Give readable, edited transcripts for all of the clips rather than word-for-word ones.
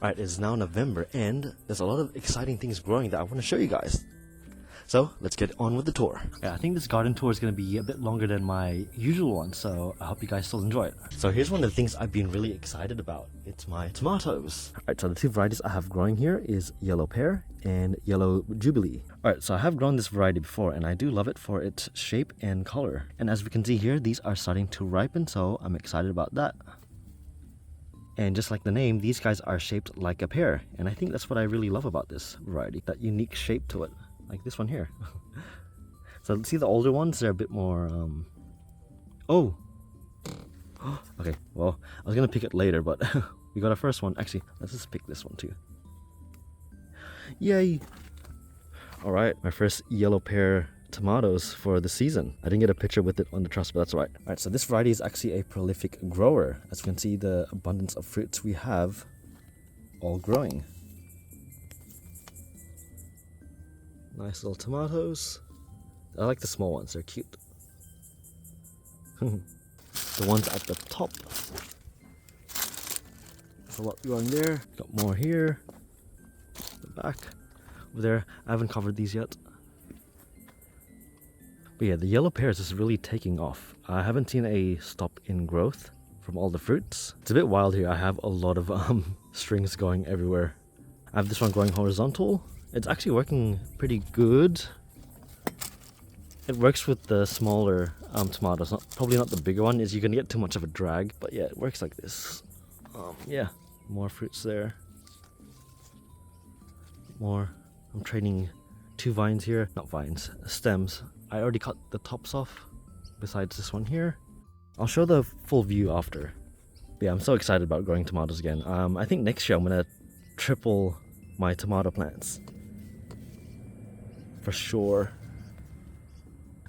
Alright, it's now November and there's a lot of exciting things growing that I want to show you guys. So let's get on with the tour. Yeah, I think this garden tour is going to be a bit longer than my usual one, so I hope you guys still enjoy it. So here's one of the things I've been really excited about. It's my tomatoes. Alright, so the two varieties I have growing here is yellow pear and yellow jubilee. Alright, so I have grown this variety before and I do love it for its shape and color. And as we can see here, these are starting to ripen, so I'm excited about that. And just like the name, these guys are shaped like a pear. And I think that's what I really love about this variety, that unique shape to it. Like this one here. So see the older ones, they're a bit more oh okay, well I was gonna pick it later, but we got our first one. Actually, let's just pick this one too. Yay! Alright, my first yellow pear tomatoes for the season. I didn't get a picture with it on the truss, but that's alright. Alright, so this variety is actually a prolific grower. As you can see, the abundance of fruits we have all growing. Nice little tomatoes. I like the small ones, they're cute. The ones at the top. There's a lot growing there. Got more here. The back. Over there. I haven't covered these yet. But yeah, the yellow pears is really taking off. I haven't seen a stop in growth from all the fruits. It's a bit wild here. I have a lot of strings going everywhere. I have this one growing horizontal. It's actually working pretty good. It works with the smaller tomatoes, probably not the bigger one, is you're gonna get too much of a drag. But yeah, it works like this. Yeah, more fruits there. More. I'm trading two vines here, not vines, stems. I already cut the tops off, besides this one here. I'll show the full view after. But yeah, I'm so excited about growing tomatoes again. I think next year I'm gonna triple my tomato plants. For sure.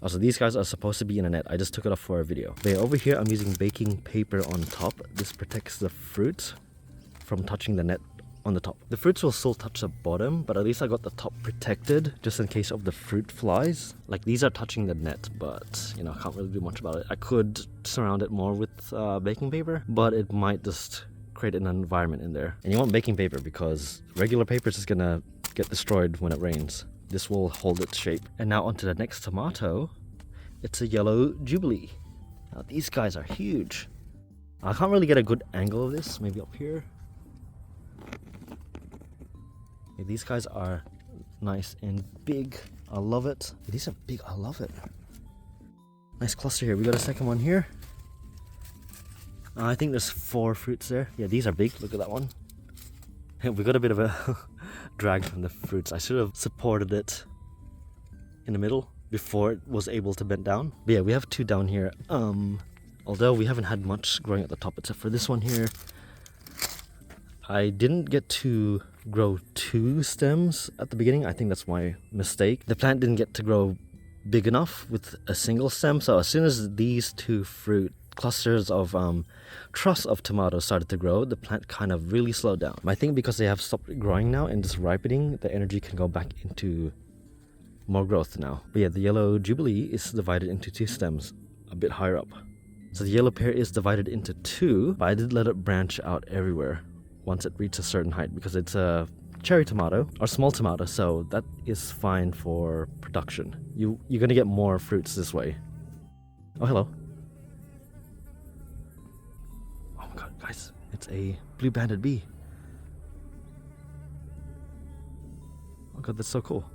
Also, these guys are supposed to be in a net. I just took it off for a video. But yeah, over here I'm using baking paper on top. This protects the fruit from touching the net on the top. The fruits will still touch the bottom, but at least I got the top protected just in case of the fruit flies. Like, these are touching the net, but you know, I can't really do much about it. I could surround it more with baking paper, but it might just create an environment in there. And you want baking paper because regular paper is just gonna get destroyed when it rains. This will hold its shape. And now onto the next tomato. It's a yellow jubilee. Now these guys are huge. I can't really get a good angle of this. Maybe up here. Yeah, these guys are nice and big. I love it. These are big. I love it. Nice cluster here. We got a second one here. I think there's 4 fruits there. Yeah, these are big. Look at that one. We got a bit of a drag from the fruits. I should have supported it in the middle before it was able to bend down. But yeah, we have 2 down here. Although we haven't had much growing at the top except for this one here. I didn't get to grow 2 stems at the beginning. I think that's my mistake. The plant didn't get to grow big enough with a single stem. So as soon as these 2 fruit clusters of truss of tomatoes started to grow, the plant kind of really slowed down. I think because they have stopped growing now and just ripening, the energy can go back into more growth now. But yeah, the yellow jubilee is divided into 2 stems a bit higher up. So the yellow pear is divided into 2, but I did let it branch out everywhere once it reached a certain height because it's a cherry tomato or small tomato, so that is fine for production. You're gonna get more fruits this way. Oh, hello. Guys, it's a blue-banded bee. Oh god, that's so cool.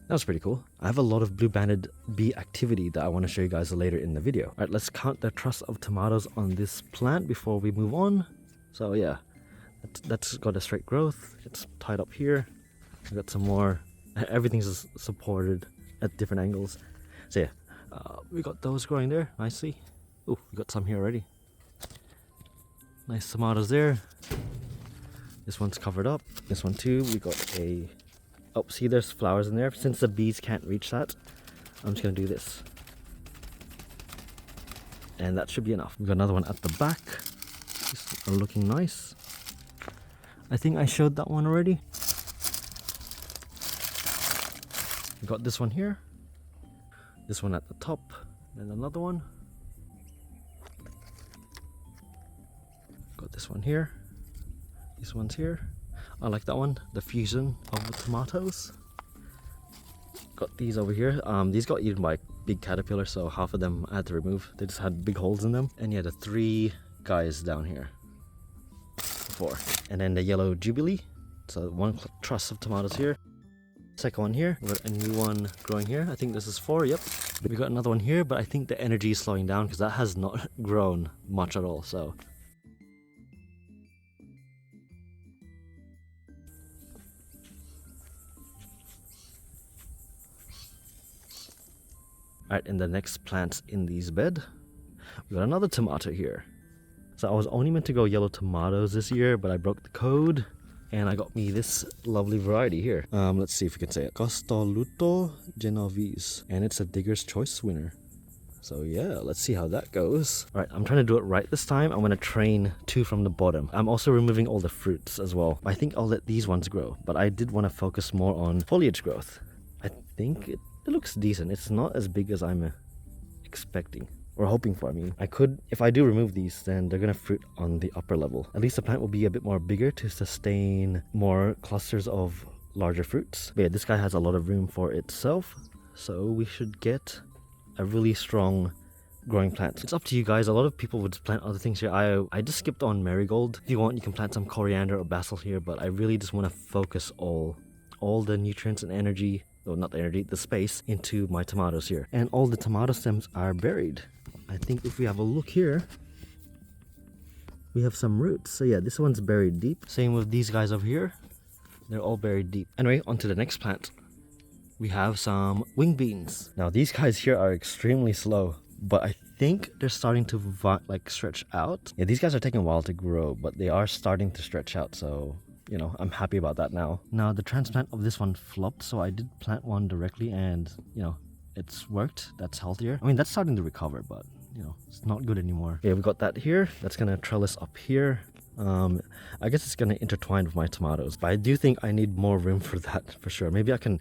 That was pretty cool. I have a lot of blue-banded bee activity that I want to show you guys later in the video. Alright, let's count the truss of tomatoes on this plant before we move on. So yeah. That's got a straight growth. It's tied up here. We got some more. Everything's supported at different angles. So yeah, we got those growing there nicely. Oh, we got some here already. Nice tomatoes there. This one's covered up. This one too. We got a. Oh, see, there's flowers in there. Since the bees can't reach that, I'm just gonna do this, and that should be enough. We got another one at the back. These are looking nice. I think I showed that one already. We got this one here, this one at the top, and another one. Got this one here, this one's here. I like that one, the fusion of the tomatoes. Got these over here. These got eaten by a big caterpillar, so half of them I had to remove. They just had big holes in them. And yeah, the 3 guys down here. 4. And then the yellow jubilee. So 1 truss of tomatoes here. Second one here. We got a new one growing here. I think this is 4, yep. We got another one here, but I think the energy is slowing down because that has not grown much at all, so. Alright, and the next plants in these bed, we got another tomato here. So I was only meant to go yellow tomatoes this year, but I broke the code and I got me this lovely variety here. Let's see if we can say it. Costoluto Genovese, and it's a Digger's Choice winner. So yeah, let's see how that goes. Alright, I'm trying to do it right this time. I'm gonna train 2 from the bottom. I'm also removing all the fruits as well. I think I'll let these ones grow, but I did want to focus more on foliage growth. I think it looks decent. It's not as big as I'm expecting or hoping for. I mean, I could, if I do remove these, then they're gonna fruit on the upper level. At least the plant will be a bit more bigger to sustain more clusters of larger fruits. But yeah, this guy has a lot of room for itself, so we should get a really strong growing plant. It's up to you guys. A lot of people would plant other things here. I just skipped on marigold. If you want, you can plant some coriander or basil here, but I really just want to focus all the nutrients and energy, well, not the energy, the space, into my tomatoes here. And all the tomato stems are buried. I think if we have a look here, we have some roots. So yeah, this one's buried deep. Same with these guys over here. They're all buried deep. Anyway, on to the next plant. We have some wing beans. Now these guys here are extremely slow, but I think they're starting to like stretch out. Yeah, these guys are taking a while to grow, but they are starting to stretch out, so you know, I'm happy about that now. Now the transplant of this one flopped, so I did plant one directly and, you know, it's worked. That's healthier. I mean, that's starting to recover, but, you know, it's not good anymore. Yeah, we got that here. That's gonna trellis up here. I guess it's gonna intertwine with my tomatoes, but I do think I need more room for that for sure. Maybe I can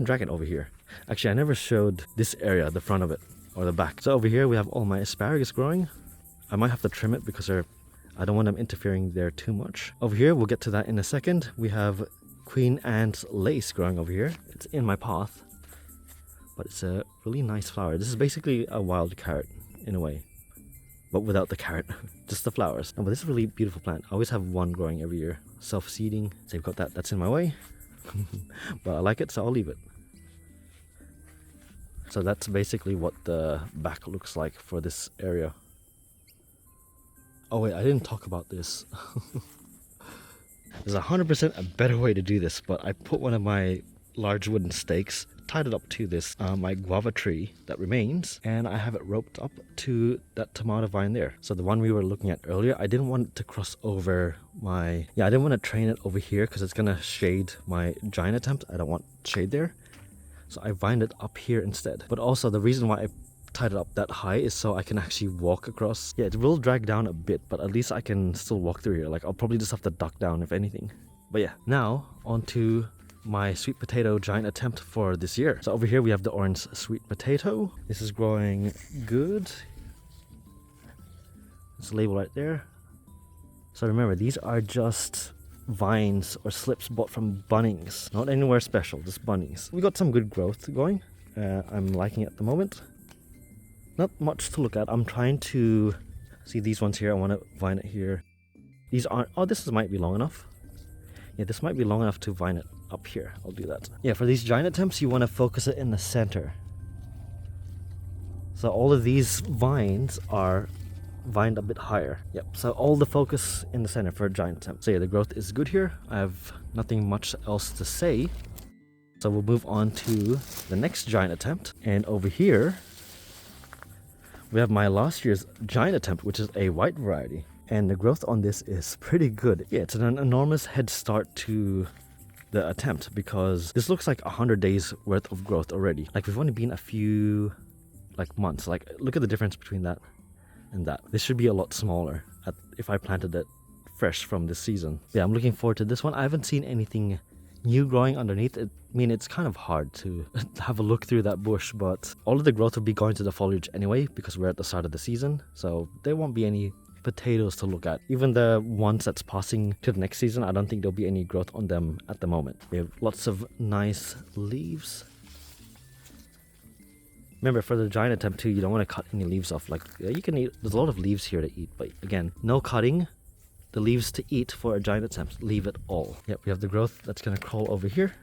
drag it over here. Actually, I never showed this area, the front of it, or the back. So over here we have all my asparagus growing. I might have to trim it because I don't want them interfering there too much. Over here, we'll get to that in a second. We have Queen Anne's lace growing over here. It's in my path, but it's a really nice flower. This is basically a wild carrot in a way, but without the carrot, just the flowers. No, but this is a really beautiful plant. I always have one growing every year. Self-seeding. So you've got that. That's in my way, but I like it, so I'll leave it. So that's basically what the back looks like for this area. Oh wait, I didn't talk about this. There's 100% a better way to do this, but I put one of my large wooden stakes, tied it up to this, my guava tree that remains, and I have it roped up to that tomato vine there. So the one we were looking at earlier, I didn't want it to cross over I didn't want to train it over here because it's gonna shade my giant attempt. I don't want shade there. So I vined it up here instead. But also the reason why I tied it up that high is so I can actually walk across. Yeah, it will drag down a bit, but at least I can still walk through here. Like, I'll probably just have to duck down if anything. But yeah, now on to my sweet potato giant attempt for this year. So over here we have the orange sweet potato. This is growing good. It's a label right there. So remember, these are just vines or slips bought from Bunnings. Not anywhere special, just Bunnings. We got some good growth going. I'm liking it at the moment. Not much to look at. I'm trying to see these ones here. I want to vine it here. These aren't, oh, this might be long enough. Yeah, this might be long enough to vine it up here. I'll do that. Yeah, for these giant attempts, you want to focus it in the center. So all of these vines are vined a bit higher. Yep, so all the focus in the center for a giant attempt. So yeah, the growth is good here. I have nothing much else to say. So we'll move on to the next giant attempt. And over here, we have my last year's giant attempt, which is a white variety. And the growth on this is pretty good. Yeah, it's an enormous head start to the attempt because this looks like 100 days worth of growth already. Like, we've only been a few months. Like, look at the difference between that and that. This should be a lot smaller if I planted it fresh from this season. Yeah, I'm looking forward to this one. I haven't seen anything new growing underneath it. I mean, it's kind of hard to have a look through that bush, but all of the growth will be going to the foliage anyway because we're at the start of the season, so there won't be any potatoes to look at. Even the ones that's passing to the next season, I don't think there'll be any growth on them at the moment. We have lots of nice leaves. Remember, for the giant attempt too, you don't want to cut any leaves off. Like, you can eat, there's a lot of leaves here to eat, but again, no cutting the leaves to eat for a giant attempt. Leave it all. Yep, we have the growth that's gonna crawl over here.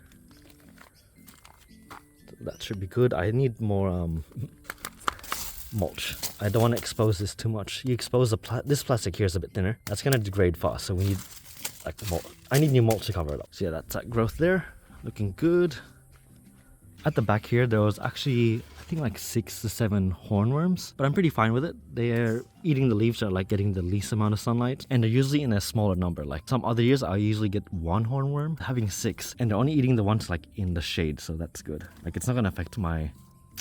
That should be good. I need more mulch. I don't want to expose this too much. You expose this plastic here is a bit thinner. That's gonna degrade fast, so we need like mulch. I need new mulch to cover it up. So yeah, that's that growth there. Looking good. At the back here, there was actually, I think like 6 to 7 hornworms, but I'm pretty fine with it. They're eating the leaves that are like getting the least amount of sunlight, and they're usually in a smaller number. Like some other years, I usually get 1 hornworm, having 6, and they're only eating the ones like in the shade, so that's good. Like it's not gonna affect my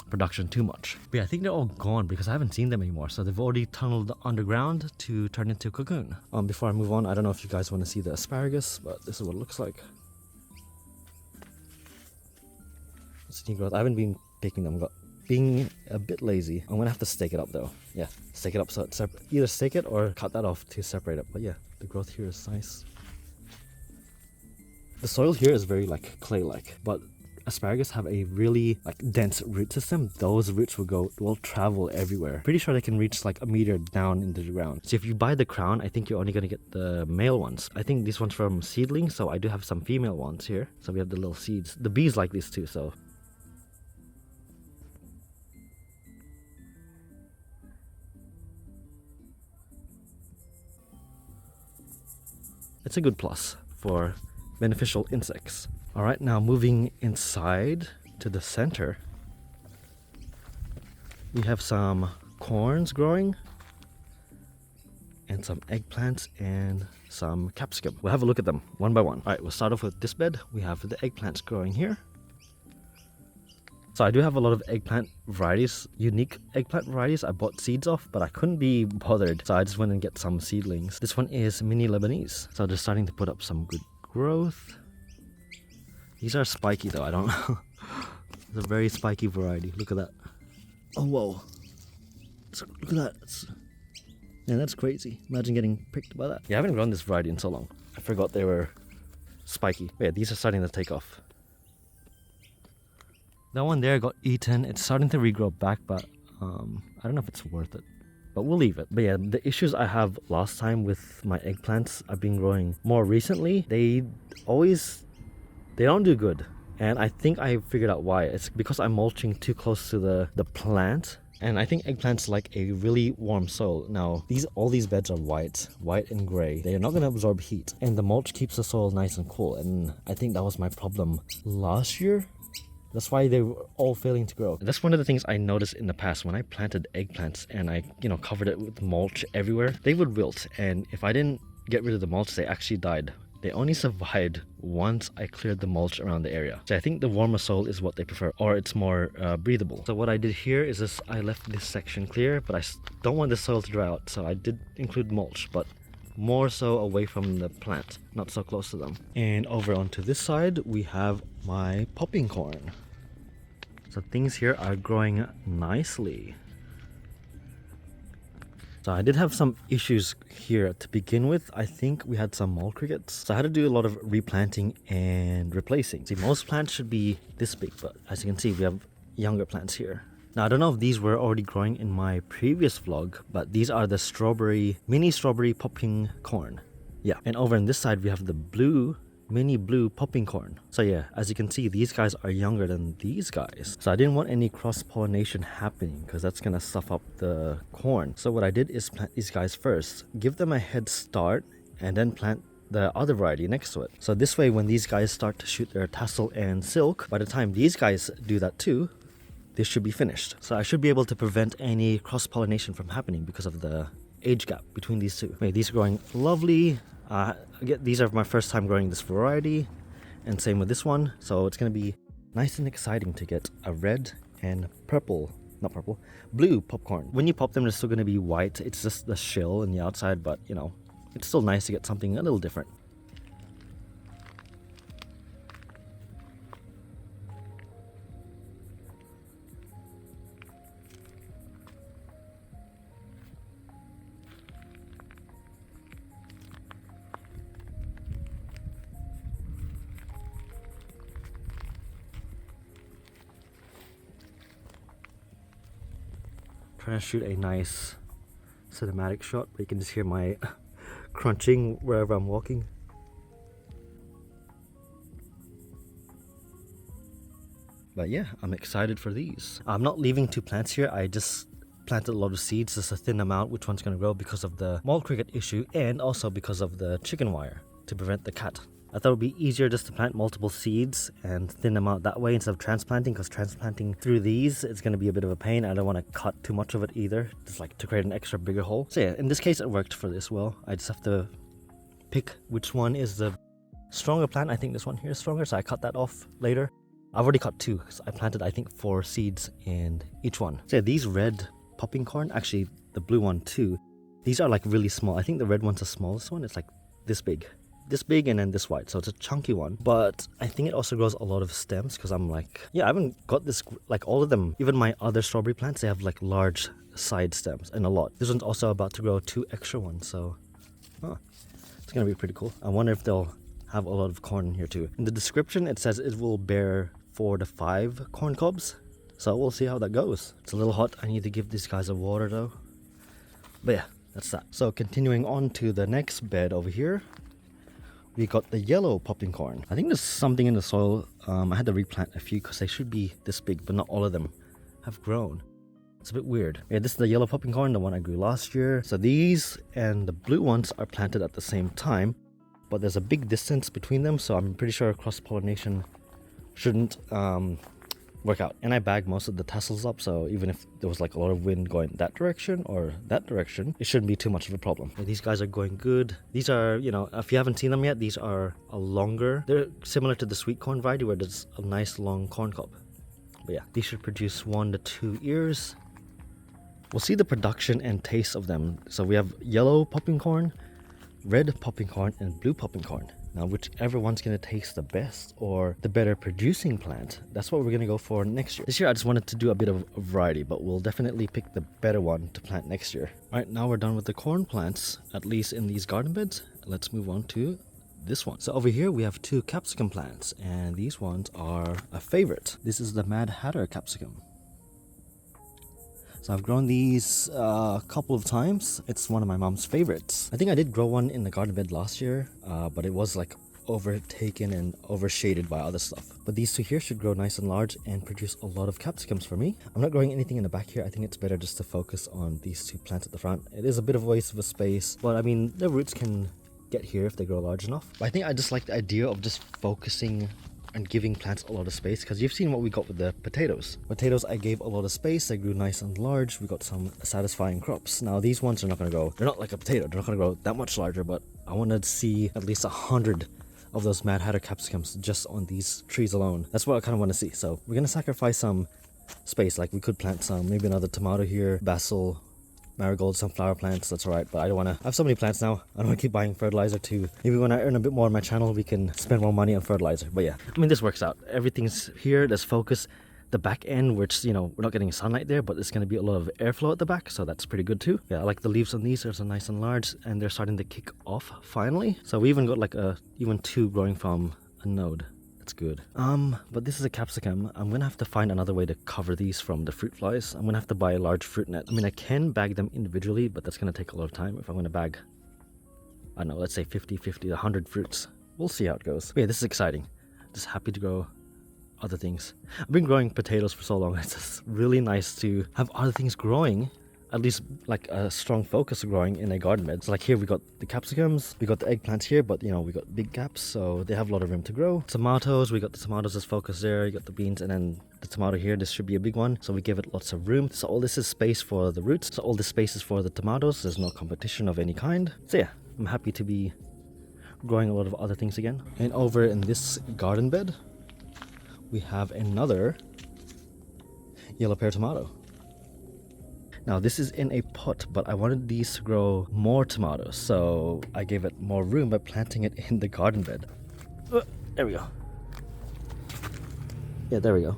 production too much. But yeah, I think they're all gone because I haven't seen them anymore. So they've already tunneled underground to turn into a cocoon. Before I move on, I don't know if you guys want to see the asparagus, but this is what it looks like. New growth. I haven't been picking them, being a bit lazy. I'm gonna have to stake it up though. Yeah, stake it up so it's either stake it or cut that off to separate it. But yeah, the growth here is nice. The soil here is very like clay-like, but asparagus have a really like dense root system. Those roots will travel everywhere. Pretty sure they can reach like 1 meter down into the ground. So if you buy the crown, I think you're only gonna get the male ones. I think this one's from seedlings, so I do have some female ones here. So we have the little seeds. The bees like these too, so. It's a good plus for beneficial insects. All right, now moving inside to the center, we have some corns growing and some eggplants and some capsicum. We'll have a look at them one by one. All right, we'll start off with this bed. We have the eggplants growing here. So I do have a lot of eggplant varieties, unique eggplant varieties I bought seeds off, but I couldn't be bothered, so I just went and get some seedlings. This one is mini Lebanese, so they're starting to put up some good growth. These are spiky though, I don't know. It's a very spiky variety. Look at that. Oh, whoa. So, look at that. Man, that's crazy. Imagine getting pricked by that. Yeah, I haven't grown this variety in so long. I forgot they were spiky. But yeah, these are starting to take off. That one there got eaten. It's starting to regrow back, but I don't know if it's worth it. But we'll leave it. But yeah, the issues I have last time with my eggplants I've been growing more recently, they don't do good. And I think I figured out why. It's because I'm mulching too close to the plant. And I think eggplants like a really warm soil. Now, all these beds are white and gray. They are not going to absorb heat. And the mulch keeps the soil nice and cool. And I think that was my problem last year. That's why they were all failing to grow. That's one of the things I noticed in the past when I planted eggplants and I, covered it with mulch everywhere. They would wilt, and if I didn't get rid of the mulch, they actually died. They only survived once I cleared the mulch around the area. So I think the warmer soil is what they prefer, or it's more breathable. So what I did here is I left this section clear, but I don't want the soil to dry out, so I did include mulch, but more so away from the plant, not so close to them. And over onto this side, we have my popping corn. So things here are growing nicely. So I did have some issues here to begin with. I think we had some mole crickets. So I had to do a lot of replanting and replacing. See, most plants should be this big, but as you can see, we have younger plants here. Now, I don't know if these were already growing in my previous vlog, but these are the mini strawberry popping corn. Yeah, and over on this side, we have the mini blue popping corn. So yeah, as you can see, these guys are younger than these guys. So I didn't want any cross-pollination happening because that's gonna stuff up the corn. So what I did is plant these guys first, give them a head start, and then plant the other variety next to it. So this way, when these guys start to shoot their tassel and silk, by the time these guys do that too, this should be finished. So I should be able to prevent any cross-pollination from happening because of the age gap between these two. Okay, these are growing lovely. These are my first time growing this variety, and same with this one. So it's gonna be nice and exciting to get a red and blue popcorn. When you pop them, they're still gonna be white. It's just the shell in the outside, but it's still nice to get something a little different. Trying to shoot a nice cinematic shot, but you can just hear my crunching wherever I'm walking. But yeah, I'm excited for these. I'm not leaving 2 plants here. I just planted a lot of seeds, just a thin amount, which one's going to grow because of the mole cricket issue and also because of the chicken wire to prevent the cat. I thought it would be easier just to plant multiple seeds and thin them out that way instead of transplanting, because transplanting through these, it's going to be a bit of a pain. I don't want to cut too much of it either, just like to create an extra bigger hole. So yeah, in this case it worked for this well. I just have to pick which one is the stronger plant. I think this one here is stronger, so I cut that off later. I've already cut 2, so I planted I think 4 seeds in each one. So yeah, these red popping corn, actually the blue one too, these are like really small. I think the red one's the smallest one. It's like this big and then this wide, so it's a chunky one. But I think it also grows a lot of stems, because I'm like, yeah, I haven't got this, like all of them, even my other strawberry plants, they have like large side stems and a lot. This one's also about to grow 2 extra ones, so it's gonna be pretty cool. I wonder if they'll have a lot of corn in here too. In the description it says it will bear 4 to 5 corn cobs, so we'll see how that goes. It's a little hot. I need to give these guys a water though. But yeah, that's that. So continuing on to the next bed over here, we got the yellow popping corn. I think there's something in the soil. I had to replant a few because they should be this big, but not all of them have grown. It's a bit weird. Yeah, this is the yellow popping corn, the one I grew last year. So these and the blue ones are planted at the same time, but there's a big distance between them, so I'm pretty sure cross-pollination shouldn't work out. And I bagged most of the tassels up, so even if there was like a lot of wind going that direction or that direction, it shouldn't be too much of a problem. And these guys are going good. These are, you know, if you haven't seen them yet, these are a longer, they're similar to the sweet corn variety where there's a nice long corn cob. But yeah, these should produce 1 to 2 ears. We'll see the production and taste of them. So we have yellow popping corn, red popping corn, and blue popping corn. Now, whichever one's going to taste the best or the better producing plant, that's what we're going to go for next year. This year I just wanted to do a bit of a variety, but we'll definitely pick the better one to plant next year. Alright, now we're done with the corn plants, at least in these garden beds. Let's move on to this one. So over here we have 2 capsicum plants, and these ones are a favorite. This is the Mad Hatter capsicum. So I've grown these a couple of times. It's one of my mom's favorites. I think I did grow one in the garden bed last year, but it was like overtaken and overshaded by other stuff. But these 2 here should grow nice and large and produce a lot of capsicums for me. I'm not growing anything in the back here. I think it's better just to focus on these 2 plants at the front. It is a bit of a waste of a space, but I mean, the roots can get here if they grow large enough. But I think I just like the idea of just focusing and giving plants a lot of space, because you've seen what we got with the potatoes. Potatoes, I gave a lot of space, they grew nice and large, we got some satisfying crops. Now these ones are not going to grow, they're not like a potato, they're not going to grow that much larger, but I wanted to see at least 100 of those Mad Hatter capsicums just on these trees alone. That's what I kind of want to see. So we're going to sacrifice some space, like we could plant some, maybe another tomato here, basil, marigold, some flower plants, that's alright, but I don't want to, I have so many plants now, I don't want to keep buying fertilizer too. Maybe when I earn a bit more on my channel, we can spend more money on fertilizer. But yeah, I mean, this works out. Everything's here, there's focus. The back end, which, you know, we're not getting sunlight there, but it's going to be a lot of airflow at the back, so that's pretty good too. Yeah, I like the leaves on these, they're so nice and large, and they're starting to kick off finally. So we even got like even 2 growing from a node. That's good. But this is a capsicum. I'm gonna have to find another way to cover these from the fruit flies. I'm gonna have to buy a large fruit net. I mean, I can bag them individually, but that's gonna take a lot of time if I'm gonna bag, I don't know, let's say 50 to 100 fruits. We'll see how it goes. But yeah, this is exciting. Just happy to grow other things. I've been growing potatoes for so long. It's just really nice to have other things growing, at least like a strong focus of growing in a garden bed. So like here we got the capsicums, we got the eggplants here, but you know, we got big gaps, so they have a lot of room to grow. Tomatoes, we got the tomatoes as focus there, you got the beans, and then the tomato here, this should be a big one, so we give it lots of room. So all this is space for the roots, so all this space is for the tomatoes. There's no competition of any kind. So yeah, I'm happy to be growing a lot of other things again. And over in this garden bed, we have another yellow pear tomato. Now this is in a pot, but I wanted these to grow more tomatoes, so I gave it more room by planting it in the garden bed. There we go. Yeah, there we go.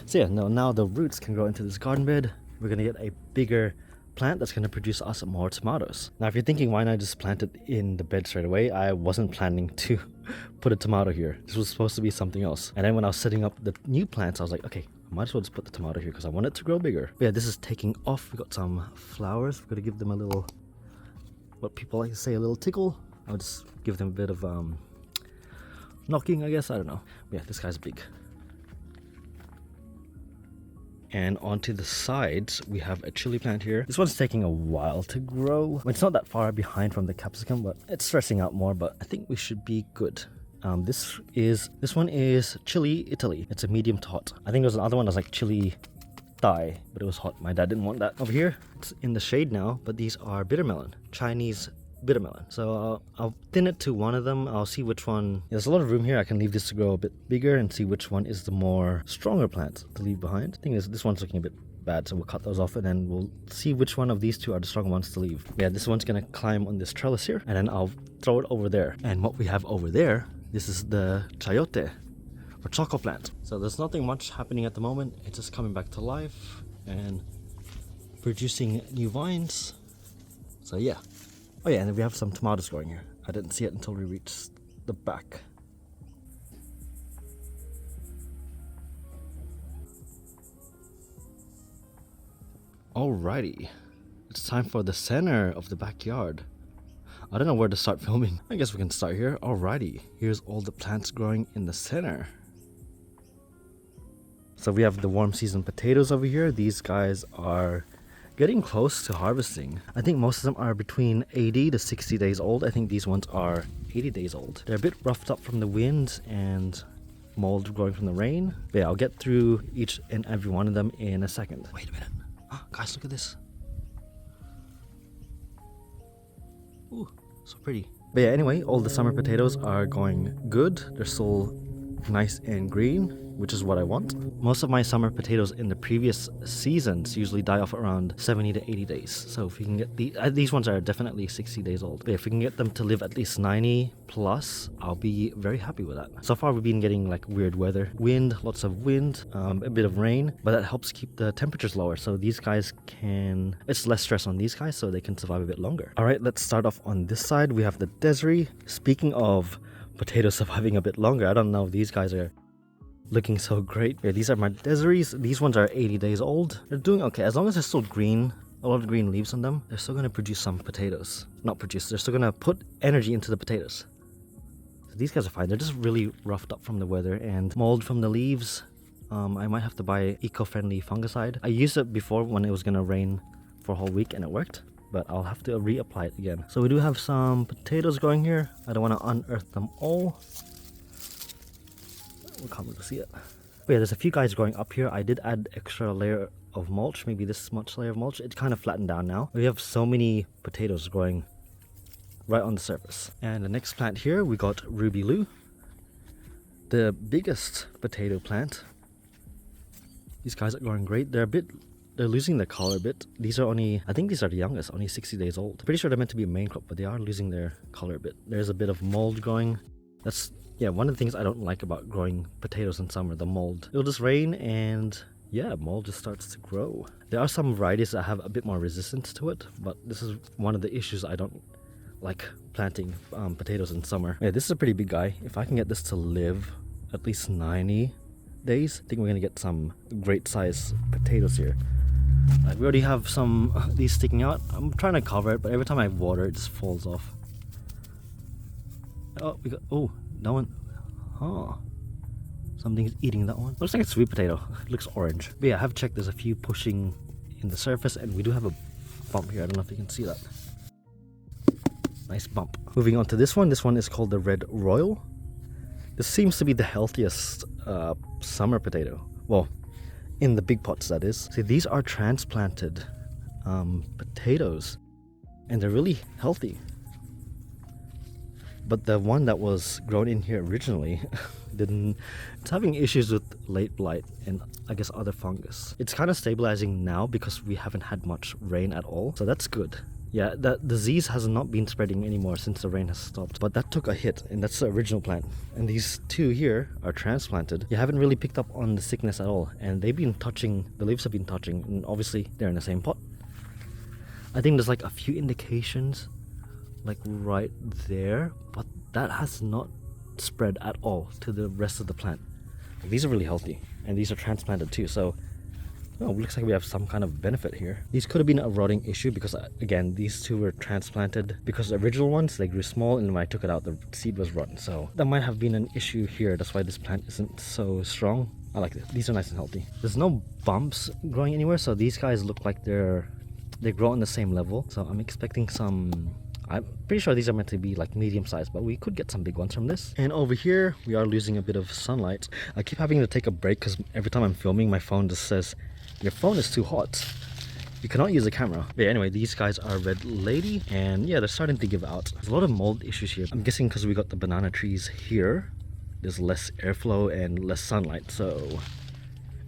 So yeah, now the roots can grow into this garden bed. We're gonna get a bigger plant that's going to produce us more tomatoes. Now, if you're thinking why not just plant it in the bed straight away, I wasn't planning to put a tomato here. This was supposed to be something else. And then when I was setting up the new plants, I was like, okay, I might as well just put the tomato here because I want it to grow bigger. But yeah, this is taking off. We got some flowers. We're going to give them a little, what people like to say, a little tickle. I'll just give them a bit of knocking, I guess. I don't know. But yeah, this guy's big. And onto the sides, we have a chili plant here. This one's taking a while to grow. It's not that far behind from the capsicum, but it's stressing out more, but I think we should be good. This one is chili Italy. It's a medium to hot. I think there was another one that was like chili Thai, but it was hot. My dad didn't want that. Over here, it's in the shade now, but these are bitter melon, Chinese bitter melon. So I'll thin it to one of them. I'll see which one. There's a lot of room here. I can leave this to grow a bit bigger and see which one is the more stronger plant to leave behind. I think this one's looking a bit bad, so we'll cut those off and then we'll see which one of these two are the strong ones to leave. Yeah, this one's gonna climb on this trellis here, and then I'll throw it over there. And what we have over there, this is the chayote or choco plant. So there's nothing much happening at the moment. It's just coming back to life and producing new vines. So yeah. Oh yeah, and then we have some tomatoes growing here. I didn't see it until we reached the back. Alrighty, it's time for the center of the backyard. I don't know where to start filming. I guess we can start here. Alrighty, here's all the plants growing in the center. So we have the warm season potatoes over here. These guys are getting close to harvesting. I think most of them are between 80 to 60 days old. I think these ones are 80 days old. They're a bit roughed up from the wind and mold growing from the rain. But yeah, I'll get through each and every one of them in a second. Wait a minute. Oh, guys, look at this. Ooh, so pretty. But yeah, anyway, all the summer potatoes are going good. They're still nice and green, which is what I want. Most of my summer potatoes in the previous seasons usually die off around 70 to 80 days. So if we can get these ones are definitely 60 days old. But if we can get them to live at least 90 plus, I'll be very happy with that. So far we've been getting like weird weather. Wind, lots of wind, a bit of rain, but that helps keep the temperatures lower. So these guys it's less stress on these guys so they can survive a bit longer. All right, let's start off on this side. We have the Desiree. Speaking of potatoes surviving a bit longer, I don't know if these guys are looking so great. Yeah, these are my Desirees. These ones are 80 days old. They're doing okay. As long as they're still green, a lot of green leaves on them, they're still going to produce some potatoes. They're still going to put energy into the potatoes. So these guys are fine. They're just really roughed up from the weather and mold from the leaves. I might have to buy eco-friendly fungicide. I used it before when it was going to rain for a whole week and it worked, but I'll have to reapply it again. So we do have some potatoes growing here. I don't want to unearth them all. We can't really see it. But yeah, there's a few guys growing up here. I did add extra layer of mulch, maybe this much layer of mulch. It's kind of flattened down now. We have so many potatoes growing right on the surface. And the next plant here, we got Ruby Lou, the biggest potato plant. These guys are growing great. They're losing their color a bit. These are I think these are the youngest, only 60 days old. Pretty sure they're meant to be a main crop, but they are losing their color a bit. There's a bit of mold growing. Yeah, one of the things I don't like about growing potatoes in summer, the mold. It'll just rain and yeah, mold just starts to grow. There are some varieties that have a bit more resistance to it, but this is one of the issues. I don't like planting potatoes in summer. Yeah, this is a pretty big guy. If I can get this to live at least 90 days, I think we're gonna get some great size potatoes here. Like we already have some these sticking out. I'm trying to cover it, but every time I water it just falls off. Oh, that one. Huh. Something's eating that one. Looks like a sweet potato. It looks orange. But yeah, I have checked. There's a few pushing in the surface, and we do have a bump here. I don't know if you can see that. Nice bump. Moving on to this one. This one is called the Red Royal. This seems to be the healthiest summer potato. Well, in the big pots, that is. See, these are transplanted potatoes, and they're really healthy. But the one that was grown in here originally it's having issues with late blight and I guess other fungus. It's kind of stabilizing now because we haven't had much rain at all, so that's good. Yeah, the disease has not been spreading anymore since the rain has stopped, but that took a hit, and that's the original plant. And these two here are transplanted. You haven't really picked up on the sickness at all, and they've been touching, the leaves have been touching, and obviously they're in the same pot. I think there's like a few indications like right there, but that has not spread at all to the rest of the plant. These are really healthy, and these are transplanted too, so oh, looks like we have some kind of benefit here. These could have been a rotting issue because again, these two were transplanted because the original ones, they grew small, and when I took it out, the seed was rotten. So that might have been an issue here. That's why this plant isn't so strong. I like this. These are nice and healthy. There's no bumps growing anywhere, so these guys look like they grow on the same level. So I'm expecting some. I'm pretty sure these are meant to be like medium sized, but we could get some big ones from this. And over here, we are losing a bit of sunlight. I keep having to take a break because every time I'm filming, my phone just says, your phone is too hot. You cannot use a camera. But yeah, anyway, these guys are red lady, and yeah, they're starting to give out. There's a lot of mold issues here. I'm guessing because we got the banana trees here, there's less airflow and less sunlight, so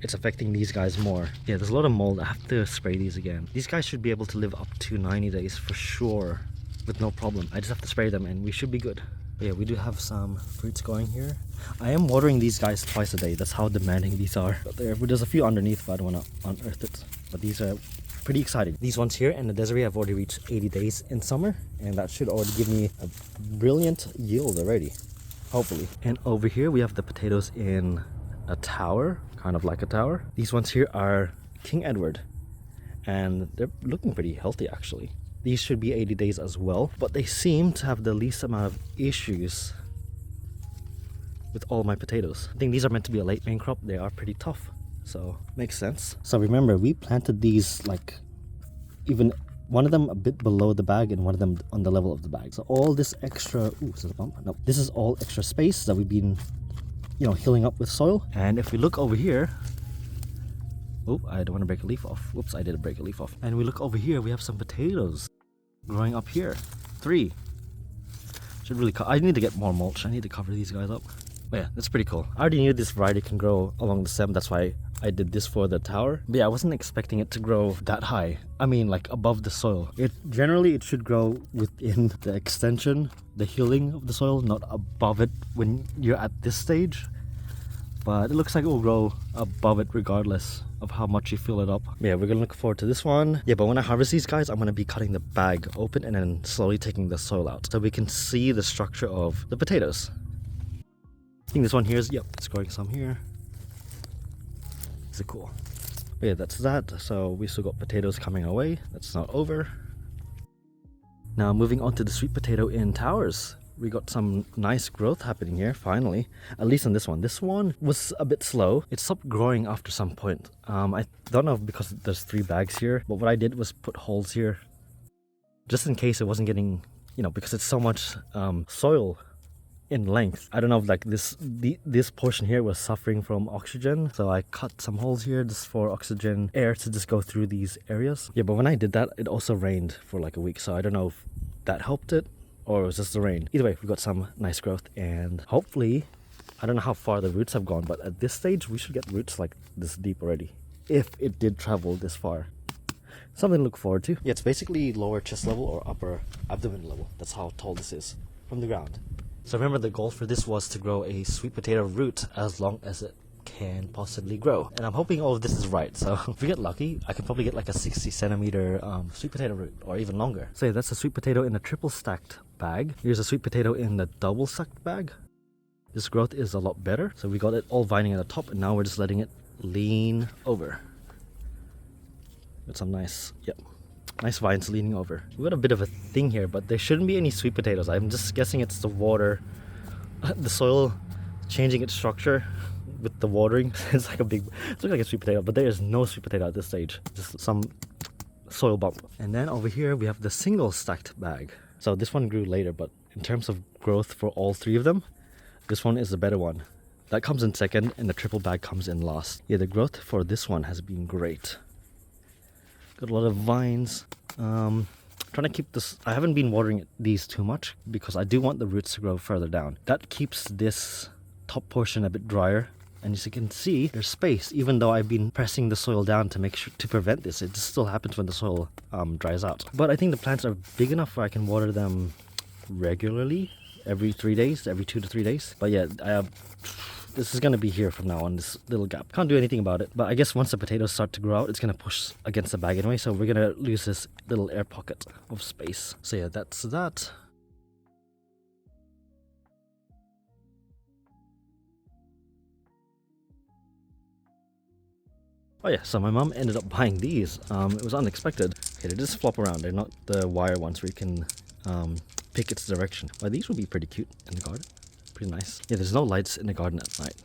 it's affecting these guys more. Yeah, there's a lot of mold. I have to spray these again. These guys should be able to live up to 90 days for sure, with no problem. I just have to spray them and we should be good. But yeah, we do have some fruits going here. I am watering these guys twice a day. That's how demanding these are. But there's a few underneath, but I don't want to unearth it. But these are pretty exciting. These ones here and the Desiree have already reached 80 days in summer, and that should already give me a brilliant yield already, hopefully. And over here we have the potatoes in a tower, kind of like a tower. These ones here are King Edward, and they're looking pretty healthy actually. These should be 80 days as well, but they seem to have the least amount of issues with all my potatoes. I think these are meant to be a late main crop. They are pretty tough, so makes sense. So remember, we planted these like even one of them a bit below the bag and one of them on the level of the bag. So all this extra, ooh, is this a bump? No, this is all extra space that we've been, you know, healing up with soil. And if we look over here, oh, I don't want to break a leaf off. Whoops, I did break a leaf off. And we look over here, we have some potatoes growing up here. 3. Should really I need to get more mulch. I need to cover these guys up. But yeah, that's pretty cool. I already knew this variety can grow along the stem. That's why I did this for the tower. But yeah, I wasn't expecting it to grow that high. I mean, like above the soil. Generally it should grow within the extension, the healing of the soil, not above it when you're at this stage. But it looks like it will grow above it regardless of how much you fill it up. Yeah, we're gonna look forward to this one. Yeah, but when I harvest these guys, I'm gonna be cutting the bag open and then slowly taking the soil out so we can see the structure of the potatoes. I think this one here is, yep, it's growing some here. Is it cool? But yeah, that's that. So we still got potatoes coming our way. That's not over. Now moving on to the sweet potato in towers. We got some nice growth happening here, finally. At least on this one. This one was a bit slow. It stopped growing after some point. I don't know if because there's 3 bags here, but what I did was put holes here just in case it wasn't getting, you know, because it's so much soil in length. I don't know if like this portion here was suffering from oxygen, so I cut some holes here just for oxygen air to just go through these areas. Yeah, but when I did that, it also rained for like a week, so I don't know if that helped it or it was just the rain. Either way, we got some nice growth, and hopefully, I don't know how far the roots have gone, but at this stage we should get roots like this deep already, if it did travel this far. Something to look forward to. Yeah, it's basically lower chest level or upper abdomen level. That's how tall this is from the ground. So remember, the goal for this was to grow a sweet potato root as long as it can possibly grow, and I'm hoping all of this is right. So if we get lucky, I can probably get like a 60 centimeter sweet potato root, or even longer. So yeah, that's a sweet potato in a triple stacked bag. Here's a sweet potato in the double stacked bag. This growth is a lot better. So we got it all vining at the top, and now we're just letting it lean over. Got some nice, yep, nice vines leaning over. We got a bit of a thing here, but there shouldn't be any sweet potatoes. I'm just guessing it's the water, the soil changing its structure with the watering. It's like it looks like a sweet potato, but there is no sweet potato at this stage. Just some soil bump. And then over here we have the single stacked bag. So this one grew later, but in terms of growth for all 3 of them, this one is the better one. That comes in second, and the triple bag comes in last. Yeah, the growth for this one has been great. Got a lot of vines. Trying to keep this. I haven't been watering these too much because I do want the roots to grow further down. That keeps this top portion a bit drier, and as you can see, there's space. Even though I've been pressing the soil down to make sure to prevent this, it just still happens when the soil dries out. But I think the plants are big enough where I can water them regularly, every 3 days, every 2 to 3 days. But yeah, I have This is gonna be here from now on, this little gap. Can't do anything about it, but I guess once the potatoes start to grow out, it's gonna push against the bag anyway, so we're gonna lose this little air pocket of space. So yeah, that's that. Oh yeah, so my mom ended up buying these. It was unexpected. Okay, they just flop around. They're not the wire ones where you can pick its direction. But these would be pretty cute in the garden. Pretty nice. Yeah, there's no lights in the garden at night,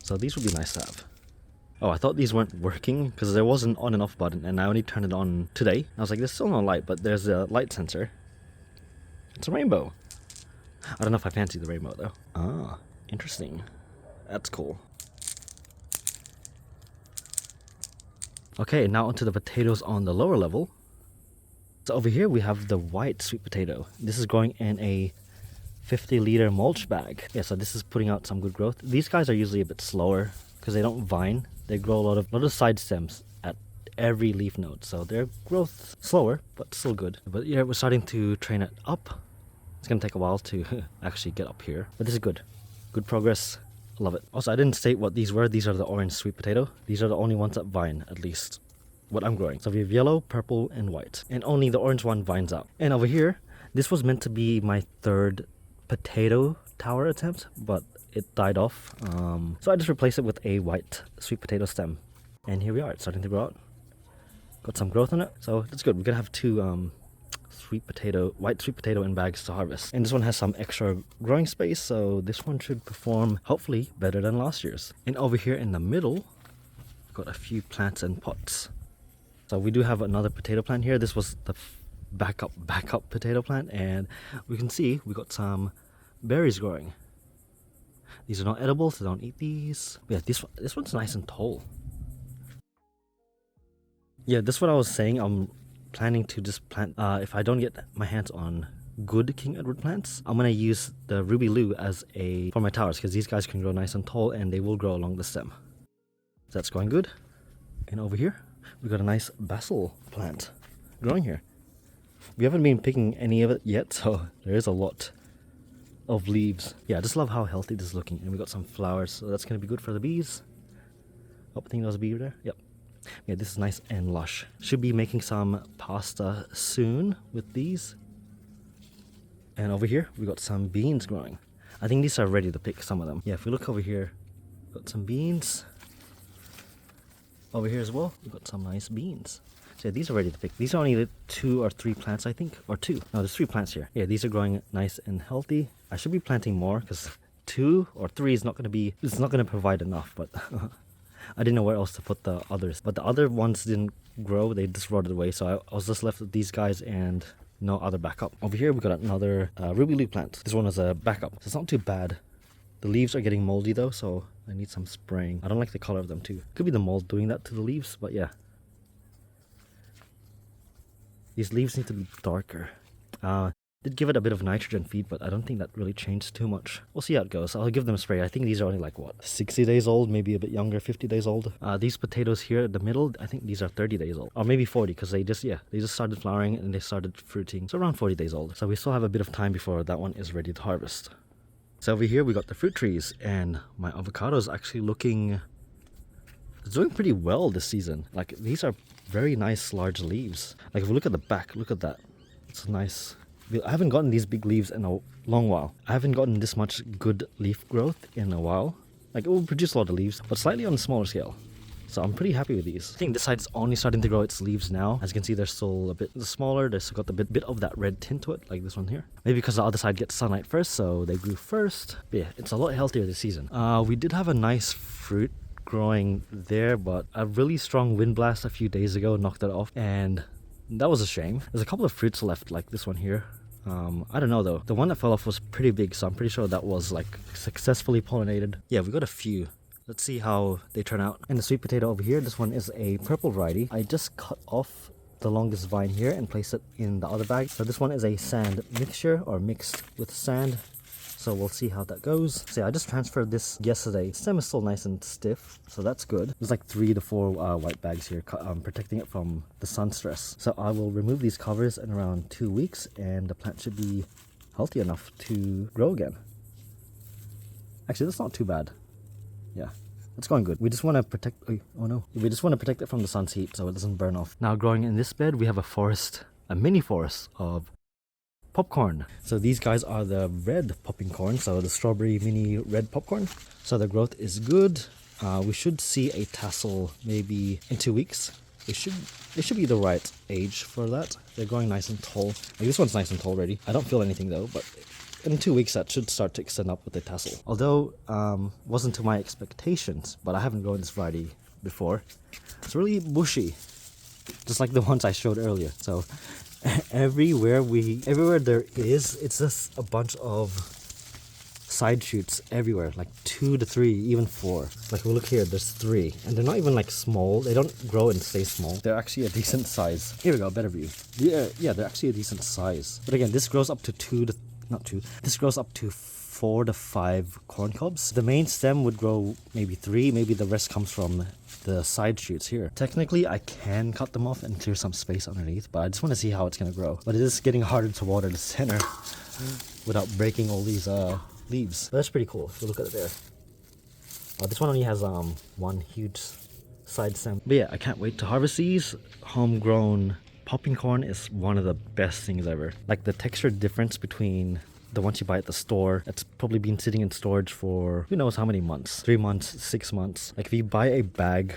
so these would be nice to have. Oh, I thought these weren't working because there was an on and off button, and I only turned it on today. I was like, there's still no light, but there's a light sensor. It's a rainbow. I don't know if I fancy the rainbow though. Ah, interesting. That's cool. Okay, now onto the potatoes on the lower level. So over here we have the white sweet potato. This is growing in a 50-liter mulch bag. Yeah, so this is putting out some good growth. These guys are usually a bit slower because they don't vine. They grow a lot of side stems at every leaf node, so their growth slower but still good. But yeah, we're starting to train it up. It's gonna take a while to actually get up here, but this is good. Good progress. Love it. Also, I didn't state what these were. These are the orange sweet potato. These are the only ones that vine, at least what I'm growing. So we have yellow, purple, and white, and only the orange one vines out. And over here, this was meant to be my third potato tower attempt, but it died off. So I just replaced it with a white sweet potato stem, and here we are. It's starting to grow out. Got some growth on it, so that's good. We're gonna have two white sweet potato in bags to harvest. And this one has some extra growing space, so this one should perform hopefully better than last year's. And over here in the middle, we've got a few plants and pots. So we do have another potato plant here. This was the backup potato plant, and we can see we got some berries growing. These are not edible, so don't eat these. But yeah, this one's nice and tall. Yeah, this is what I was saying. I'm planning to just plant, if I don't get my hands on good King Edward plants, I'm gonna use the Ruby Lou for my towers, because these guys can grow nice and tall and they will grow along the stem. So that's going good. And over here we got a nice basil plant growing here. We haven't been picking any of it yet, so there is a lot of leaves. Yeah, I just love how healthy this is looking. And we got some flowers, so that's gonna be good for the bees. Oh, I think there was a bee there. Yep. Yeah, this is nice and lush. Should be making some pasta soon with these. And over here we got some beans growing. I think these are ready to pick, some of them. Yeah, if we look over here, got some beans. Over here as well, we've got some nice beans. So yeah, these are ready to pick. These are only 2 or 3 plants, I think, or 2. No, there's 3 plants here. Yeah, these are growing nice and healthy. I should be planting more because 2 or 3 is not going to provide enough, but I didn't know where else to put the others. But the other ones didn't grow, they just rotted away, so I was just left with these guys and no other backup. Over here we got another Ruby Lou plant. This one is a backup, so it's not too bad. The leaves are getting moldy though, so I need some spraying. I don't like the color of them too. Could be the mold doing that to the leaves, but yeah. These leaves need to be darker. Did give it a bit of nitrogen feed, but I don't think that really changed too much. We'll see how it goes. I'll give them a spray. I think these are only like, what, 60 days old, maybe a bit younger, 50 days old. These potatoes here at the middle, I think these are 30 days old. Or maybe 40, because they just started flowering and they started fruiting. So around 40 days old. So we still have a bit of time before that one is ready to harvest. So over here we got the fruit trees, and my avocado is actually it's doing pretty well this season. Like, these are very nice large leaves. Like, if we look at the back, look at that. It's nice. I haven't gotten these big leaves in a long while. I haven't gotten this much good leaf growth in a while. Like, it will produce a lot of leaves, but slightly on a smaller scale. So I'm pretty happy with these. I think this side's only starting to grow its leaves now. As you can see, they're still a bit smaller. They've still got the bit of that red tint to it, like this one here. Maybe because the other side gets sunlight first, so they grew first. But yeah, it's a lot healthier this season. We did have a nice fruit growing there, but a really strong wind blast a few days ago knocked it off, and that was a shame. There's a couple of fruits left, like this one here. I don't know though. The one that fell off was pretty big, so I'm pretty sure that was like successfully pollinated. Yeah, we got a few. Let's see how they turn out. And the sweet potato over here, this one is a purple variety. I just cut off the longest vine here and placed it in the other bag. So this one is a sand mixture, or mixed with sand. So we'll see how that goes. So yeah, I just transferred this yesterday. The stem is still nice and stiff, so that's good. There's like 3 to 4 white bags here protecting it from the sun stress. So I will remove these covers in around 2 weeks, and the plant should be healthy enough to grow again. Actually, that's not too bad. Yeah, it's going good. We just want to protect, oh no. We just want to protect it from the sun's heat so it doesn't burn off. Now growing in this bed, we have a forest, a mini forest of popcorn. So these guys are the red popping corn, so the strawberry mini red popcorn. So the growth is good. We should see a tassel maybe in 2 weeks. They should be the right age for that. They're growing nice and tall. Like this one's nice and tall already. I don't feel anything though, but in 2 weeks that should start to extend up with the tassel. Although wasn't to my expectations, but I haven't grown this variety before. It's really bushy, just like the ones I showed earlier. So everywhere there is, it's just a bunch of side shoots everywhere, like 2 to 3, even 4. Like if we look here, there's 3, and they're not even like small. They don't grow and stay small. They're actually a decent size. Here we go, better view. Yeah, they're actually a decent size. But again, this grows up to this grows up to 4 to 5 corn cobs. The main stem would grow maybe 3, maybe the rest comes from the side shoots here. Technically, I can cut them off and clear some space underneath, but I just want to see how it's gonna grow. But it is getting harder to water the center without breaking all these leaves. But that's pretty cool if you look at it there. This one only has one huge side stem. But yeah, I can't wait to harvest these. Homegrown popping corn is one of the best things ever. Like the texture difference between the ones you buy at the store, it's probably been sitting in storage for who knows how many months, 3 months, 6 months. Like if you buy a bag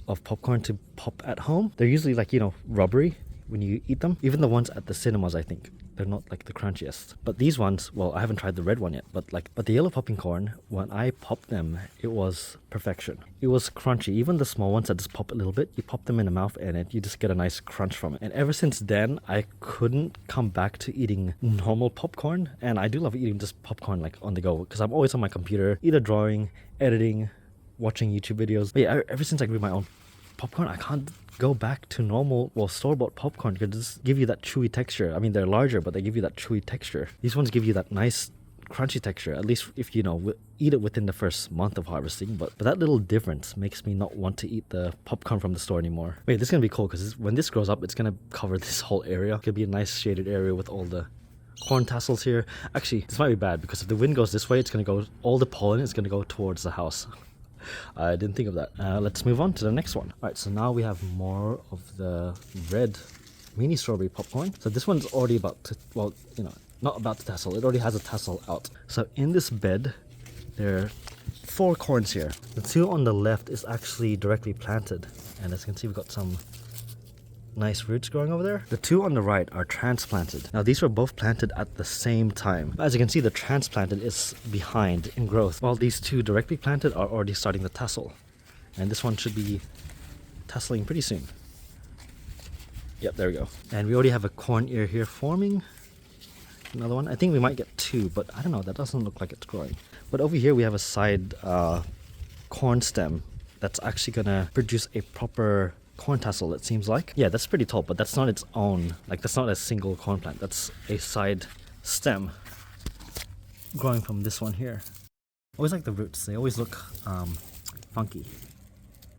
of popcorn to pop at home, they're usually like, you know, rubbery when you eat them. Even the ones at the cinemas, I think, they're not like the crunchiest. But these ones, well, I haven't tried the red one yet, but the yellow popping corn, when I popped them, it was perfection. It was crunchy. Even the small ones that just pop a little bit, you pop them in the mouth and you just get a nice crunch from it. And ever since then, I couldn't come back to eating normal popcorn. And I do love eating just popcorn like on the go, because I'm always on my computer, either drawing, editing, watching YouTube videos. But yeah, ever since I grew my own popcorn, I can't go back to normal, well, store-bought popcorn, because just give you that chewy texture. I mean, they're larger, but they give you that chewy texture. These ones give you that nice crunchy texture, at least if you know, eat it within the first month of harvesting. But that little difference makes me not want to eat the popcorn from the store anymore. Wait, this is gonna be cool, because when this grows up, it's gonna cover this whole area. It could be a nice shaded area with all the corn tassels here. Actually, this might be bad, because if the wind goes this way, it's gonna go, all the pollen is gonna go towards the house. I didn't think of that. Let's move on to the next one. Alright, so now we have more of the red mini strawberry popcorn. So this one's already about to, well, you know, not about to tassel. It already has a tassel out. So in this bed, there are 4 corns here. The 2 on the left is actually directly planted. And as you can see, we've got some nice roots growing over there. The 2 on the right are transplanted. Now these were both planted at the same time. As you can see, the transplanted is behind in growth, while these 2 directly planted are already starting to tassel. And this one should be tasseling pretty soon. Yep, there we go. And we already have a corn ear here forming. Another one. I think we might get 2, but I don't know, that doesn't look like it's growing. But over here we have a side corn stem that's actually gonna produce a proper corn tassel, it seems like. Yeah, that's pretty tall, but that's not its own, like that's not a single corn plant. That's a side stem growing from this one here. Always like the roots, they always look funky.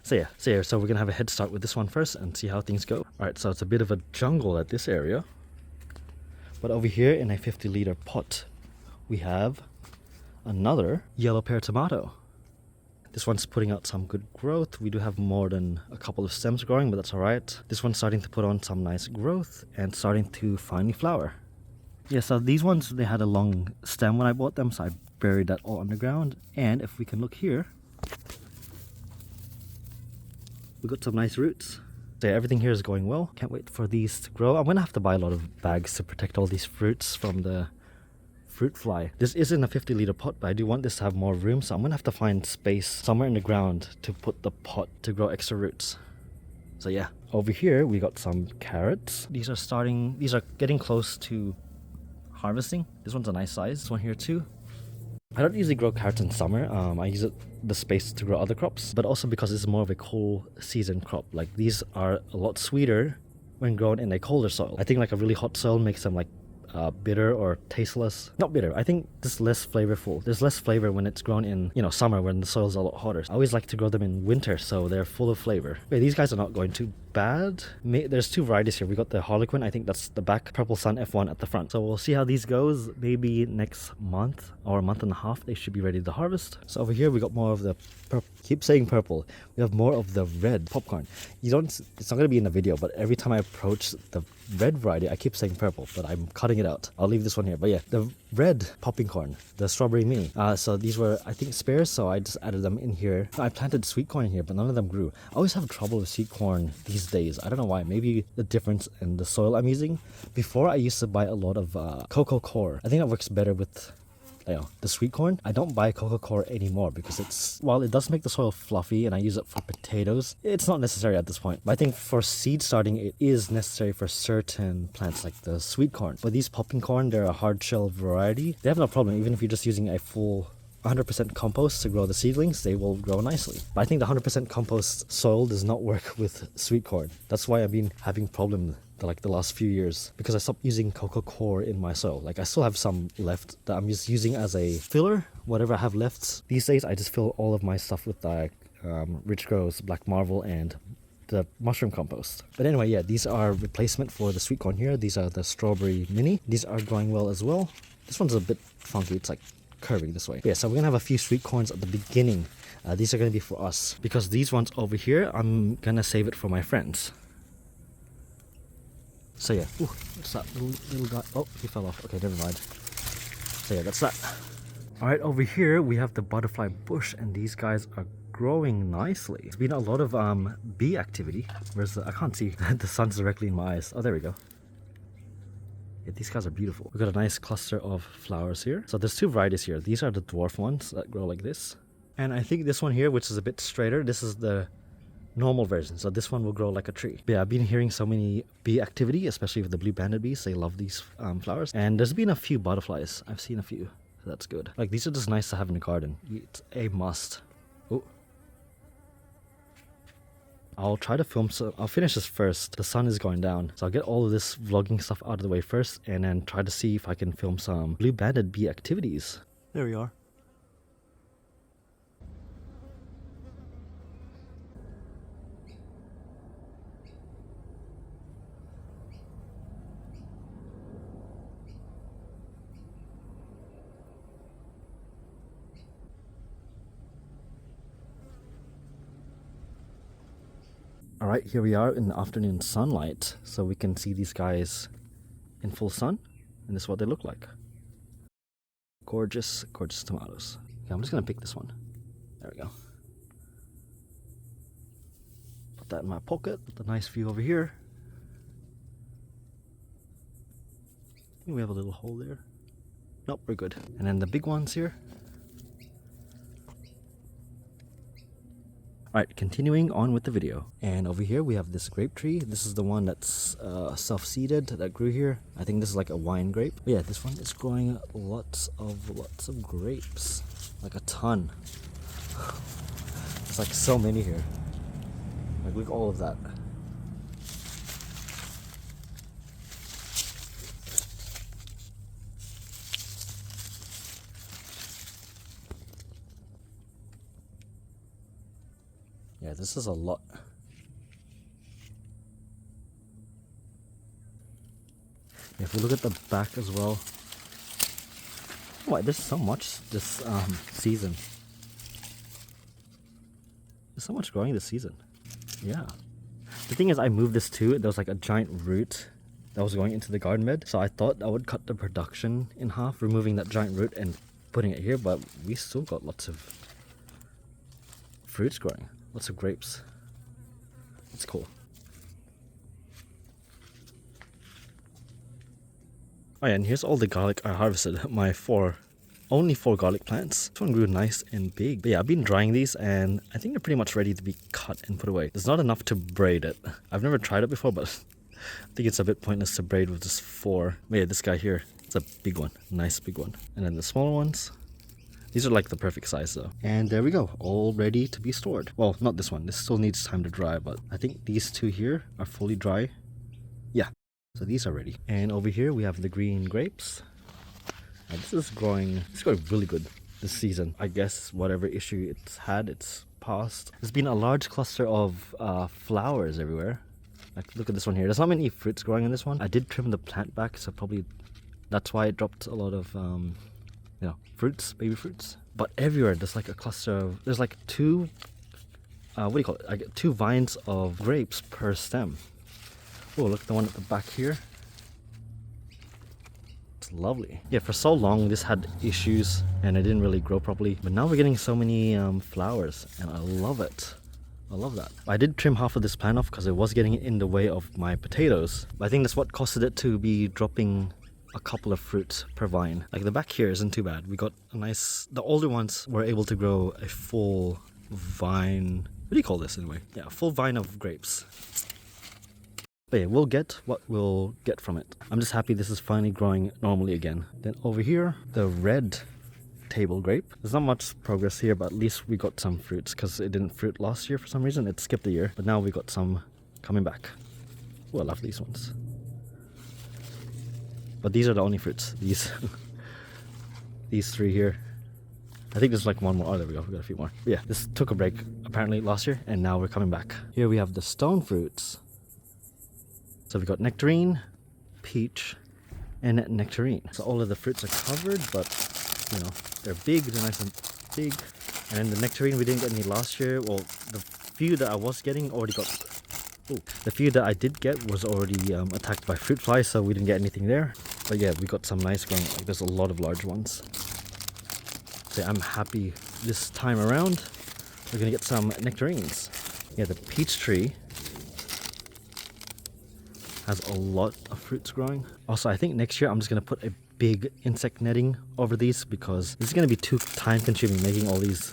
So we're gonna have a head start with this one first and see how things go. Alright, so it's a bit of a jungle at this area. But over here in a 50-liter pot, we have another yellow pear tomato. This one's putting out some good growth. We do have more than a couple of stems growing, but that's alright. This one's starting to put on some nice growth and starting to finally flower. Yeah, so these ones, they had a long stem when I bought them, so I buried that all underground. And if we can look here, we got some nice roots. So yeah, everything here is going well. Can't wait for these to grow. I'm gonna have to buy a lot of bags to protect all these fruits from the fruit fly. This isn't a 50-liter pot, but I do want this to have more room, so I'm gonna have to find space somewhere in the ground to put the pot to grow extra roots. So yeah, over here we got some carrots. These are getting close to harvesting. This one's a nice size. This one here too. I don't usually grow carrots in summer. I use the space to grow other crops, but also because it's more of a cool season crop. Like these are a lot sweeter when grown in a colder soil. I think like a really hot soil makes them like bitter or tasteless. Not bitter, I think just less flavorful. There's less flavor when it's grown in, you know, summer when the soil's a lot hotter. I always like to grow them in winter so they're full of flavor. Wait, these guys are not going too bad. There's two varieties here. We got the Harlequin, I think that's the back, Purple Sun F1 at the front. So we'll see how these goes. Maybe next month or a month and a half they should be ready to harvest. So over here we got more of the keep saying purple. We have more of the red popcorn. It's not going to be in the video, but every time I approach the red variety I keep saying purple, but I'm cutting it out. I'll leave this one here. But yeah, the red popping corn, the strawberry mini. So these were, I think, spares, so I just added them in here. I planted sweet corn in here, but none of them grew. I always have trouble with sweet corn these days. I don't know why. Maybe the difference in the soil I'm using. Before I used to buy a lot of cocoa core. I think that works better with the sweet corn. I don't buy cocoa core anymore because while it does make the soil fluffy and I use it for potatoes, it's not necessary at this point. But I think for seed starting it is necessary for certain plants like the sweet corn. But these popping corn, they're a hard shell variety. They have no problem even if you're just using a full 100% compost to grow the seedlings, they will grow nicely. But I think the 100% compost soil does not work with sweet corn. That's why I've been having problems the last few years, because I stopped using cocoa core in my soil. Like I still have some left that I'm just using as a filler, whatever I have left. These days I just fill all of my stuff with Rich Grows, Black Marvel and the mushroom compost. But anyway, yeah, these are replacement for the sweet corn here. These are the strawberry mini. These are growing well as well. This one's a bit funky, it's like curving this way. But yeah, so we're gonna have a few sweet corns at the beginning. These are gonna be for us because these ones over here I'm gonna save it for my friends. So yeah, ooh, what's that little guy? Oh, he fell off. Okay, never mind. So yeah, that's that. Alright, over here we have the butterfly bush and these guys are growing nicely. There's been a lot of bee activity. I can't see the sun's directly in my eyes. Oh, there we go. Yeah, these guys are beautiful. We've got a nice cluster of flowers here. So there's two varieties here. These are the dwarf ones that grow like this. And I think this one here, which is a bit straighter, this is the normal version, so this one will grow like a tree. But yeah, I've been hearing so many bee activity, especially with the blue banded bees. They love these flowers, and there's been a few butterflies. I've seen a few, so that's good. Like these are just nice to have in the garden. It's a must. Oh, I'll try to film, so I'll finish this first. The sun is going down, so I'll get all of this vlogging stuff out of the way first and then try to see if I can film some blue banded bee activities. There we are. Alright, here we are in the afternoon sunlight, so we can see these guys in full sun, and this is what they look like. Gorgeous, gorgeous tomatoes. Okay, I'm just gonna pick this one. There we go. Put that in my pocket, with a nice view over here. I think we have a little hole there. Nope, we're good. And then the big ones here. Alright, continuing on with the video. And over here we have this grape tree. This is the one that's self-seeded that grew here. I think this is like a wine grape. But yeah, this one is growing lots of grapes. Like a ton. There's like so many here. Like look at all of that. Yeah, this is a lot. If we look at the back as well. Wow, there's so much this season. There's so much growing this season. Yeah. The thing is, I moved this too. There was like a giant root that was going into the garden bed. So I thought I would cut the production in half, removing that giant root and putting it here. But we still got lots of fruits growing. Lots of grapes. It's cool. Oh yeah, and here's all the garlic I harvested. Only four garlic plants. This one grew nice and big. But yeah, I've been drying these and I think they're pretty much ready to be cut and put away. There's not enough to braid it. I've never tried it before, but I think it's a bit pointless to braid with just four. But yeah, this guy here, it's a big one. Nice big one. And then the smaller ones. These are like the perfect size though. And there we go, all ready to be stored. Well, not this one, this still needs time to dry, but I think these two here are fully dry. Yeah, so these are ready. And over here we have the green grapes. And this is growing really good this season. I guess whatever issue it's had, it's passed. There's been a large cluster of flowers everywhere. Like, look at this one here. There's not many fruits growing in this one. I did trim the plant back, so probably that's why it dropped a lot of, fruits, baby fruits. But everywhere, there's like a cluster of, there's like two, what do you call it? I get 2 vines of grapes per stem. Oh, look at the one at the back here. It's lovely. Yeah, for so long this had issues and it didn't really grow properly. But now we're getting so many flowers and I love it. I love that. I did trim half of this plant off because it was getting in the way of my potatoes. But I think that's what caused it to be dropping a couple of fruits per vine. Like the back here isn't too bad. We got a nice, the older ones were able to grow a full vine. What do you call this anyway? Yeah, a full vine of grapes. But yeah, we'll get what we'll get from it. I'm just happy this is finally growing normally again. Then over here, the red table grape. There's not much progress here, but at least we got some fruits because it didn't fruit last year for some reason. It skipped a year, but now we got some coming back. Oh, I love these ones. But these are the only fruits. These these 3 here. I think there's like one more. Oh, there we go. We got a few more. But yeah, this took a break apparently last year, and now we're coming back. Here we have the stone fruits. So we got nectarine, peach, and nectarine. So all of the fruits are covered, but you know, they're big, they're nice and big. And the nectarine we didn't get any last year. Well, the few that I was getting already got... Ooh, the few that I did get was already attacked by fruit flies, so we didn't get anything there. But yeah, we got some nice growing. Like, there's a lot of large ones. So I'm happy this time around. We're gonna get some nectarines. Yeah, the peach tree has a lot of fruits growing. Also, I think next year I'm just gonna put a big insect netting over these because this is gonna be too time consuming making all these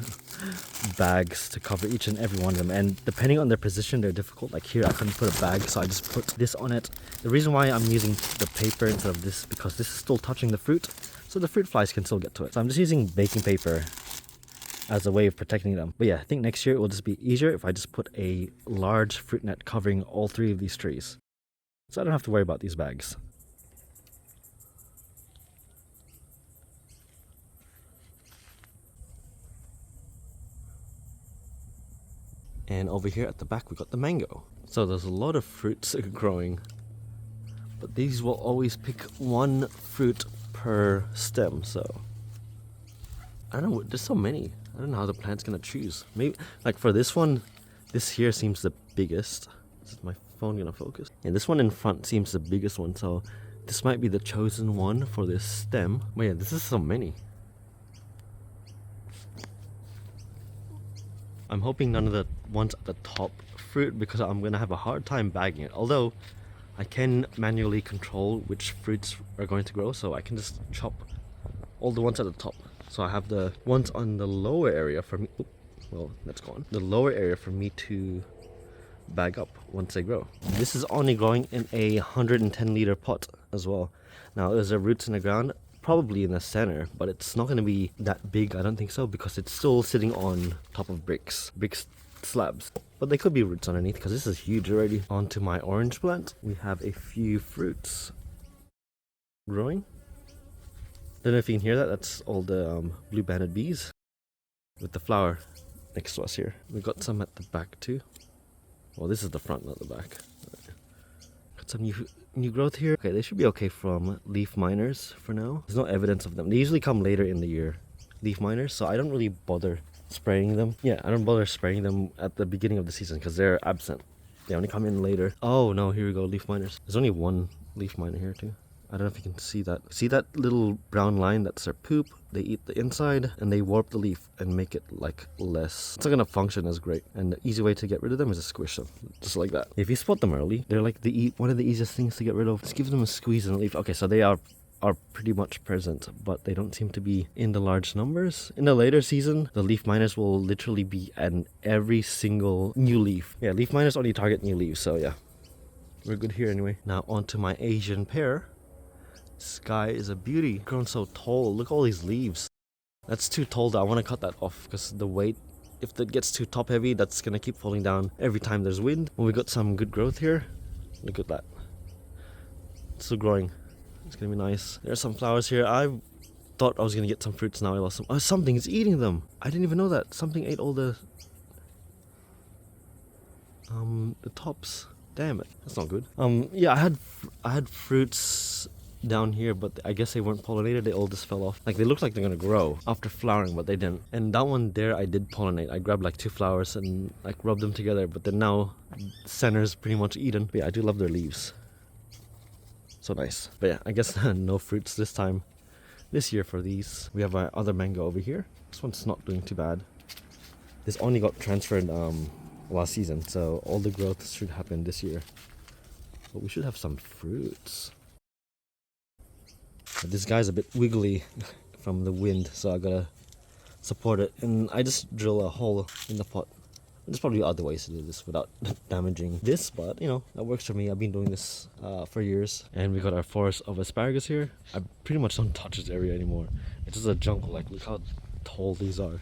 bags to cover each and every one of them, and depending on their position they're difficult. Like here I couldn't put a bag, so I just put this on it. The reason why I'm using the paper instead of this, because this is still touching the fruit, so the fruit flies can still get to it. So I'm just using baking paper as a way of protecting them. But yeah, I think next year it will just be easier if I just put a large fruit net covering all 3 of these trees, so I don't have to worry about these bags. And over here at the back we got the mango. So there's a lot of fruits growing, but these will always pick 1 fruit per stem. So I don't know, there's so many. I don't know how the plant's gonna choose. Maybe like for this one, this here seems the biggest. Is my phone gonna focus? And this one in front seems the biggest one, so this might be the chosen one for this stem. But yeah, this is so many. I'm hoping none of the ones at the top fruit because I'm gonna have a hard time bagging it. Although I can manually control which fruits are going to grow, so I can just chop all the ones at the top. So I have the ones on the lower area for me. Well, that's gone. The lower area for me to bag up once they grow. This is only growing in a 110 liter pot as well. Now there's roots in the ground, probably in the center, but it's not going to be that big, I don't think so, because it's still sitting on top of brick slabs. But they could be roots underneath because this is huge already. Onto my orange plant, we have a few fruits growing. Don't know if you can hear that. That's all the blue banded bees with the flower next to us here. We got some at the back too. Well, this is the front, not the back. Got some new growth here. Okay, they should be okay from leaf miners for now. There's no evidence of them. They usually come later in the year, leaf miners, so I don't really bother spraying them. Yeah, I don't bother spraying them at the beginning of the season because they're absent. They only come in later. Oh no, here we go, leaf miners. There's only 1 leaf miner here too. I don't know if you can see that. See that little brown line? That's their poop. They eat the inside and they warp the leaf and make it like less. It's not gonna function as great. And the easy way to get rid of them is to squish them, just like that. If you spot them early, they're like one of the easiest things to get rid of. Just give them a squeeze and a leaf. Okay, so they are pretty much present, but they don't seem to be in the large numbers. In the later season, the leaf miners will literally be in every single new leaf. Yeah, leaf miners only target new leaves, so yeah. We're good here anyway. Now onto my Asian pear. This guy is a beauty. Grown so tall. Look at all these leaves. That's too tall though. I want to cut that off because the weight, if that gets too top heavy, that's going to keep falling down every time there's wind. Well, we got some good growth here. Look at that. It's still growing. It's going to be nice. There's some flowers here. I thought I was going to get some fruits. Now I lost some. Oh, something is eating them. I didn't even know that. Something ate all the tops. Damn it, that's not good. Yeah, I had fruits down here, but I guess they weren't pollinated. They all just fell off. Like, they looked like they're gonna grow after flowering, but they didn't. And that one there, I did pollinate. I grabbed like 2 flowers and like rubbed them together, but then now center's pretty much eaten. But yeah, I do love their leaves. So nice. But yeah, I guess no fruits this year for these. We have our other mango over here. This one's not doing too bad. This only got transferred last season, so all the growth should happen this year. But we should have some fruits. But this guy's a bit wiggly from the wind, so I gotta support it. And I just drill a hole in the pot. There's probably other ways to do this without damaging this, but you know, that works for me. I've been doing this for years. And we got our forest of asparagus here. I pretty much don't touch this area anymore. It's just a jungle. Like, look how tall these are.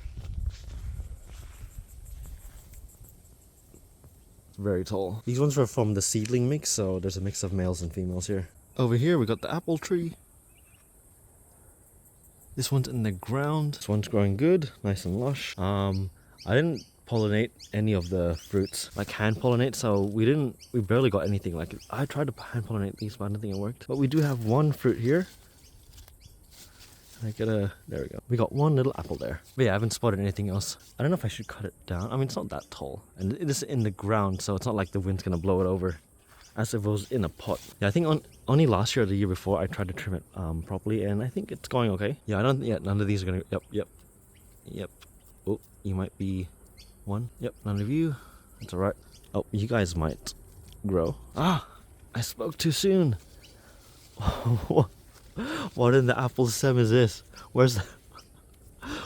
Very tall. These ones were from the seedling mix, so there's a mix of males and females here. Over here we got the apple tree. This one's in the ground. This one's growing good, nice and lush. I didn't pollinate any of the fruits, like hand pollinate, so we barely got anything. Like, I tried to hand pollinate these, but I don't think it worked. But we do have one fruit here. There we go. We got one little apple there. But yeah, I haven't spotted anything else. I don't know if I should cut it down. I mean, it's not that tall. And it is in the ground, so it's not like the wind's gonna blow it over as if it was in a pot. Yeah, I think only last year or the year before I tried to trim it properly, and I think it's going okay. Yeah, none of these are gonna, yep. Oh, you might be one. Yep, none of you. That's alright. Oh, you guys might grow. Ah, I spoke too soon. What in the apple stem is this? Where's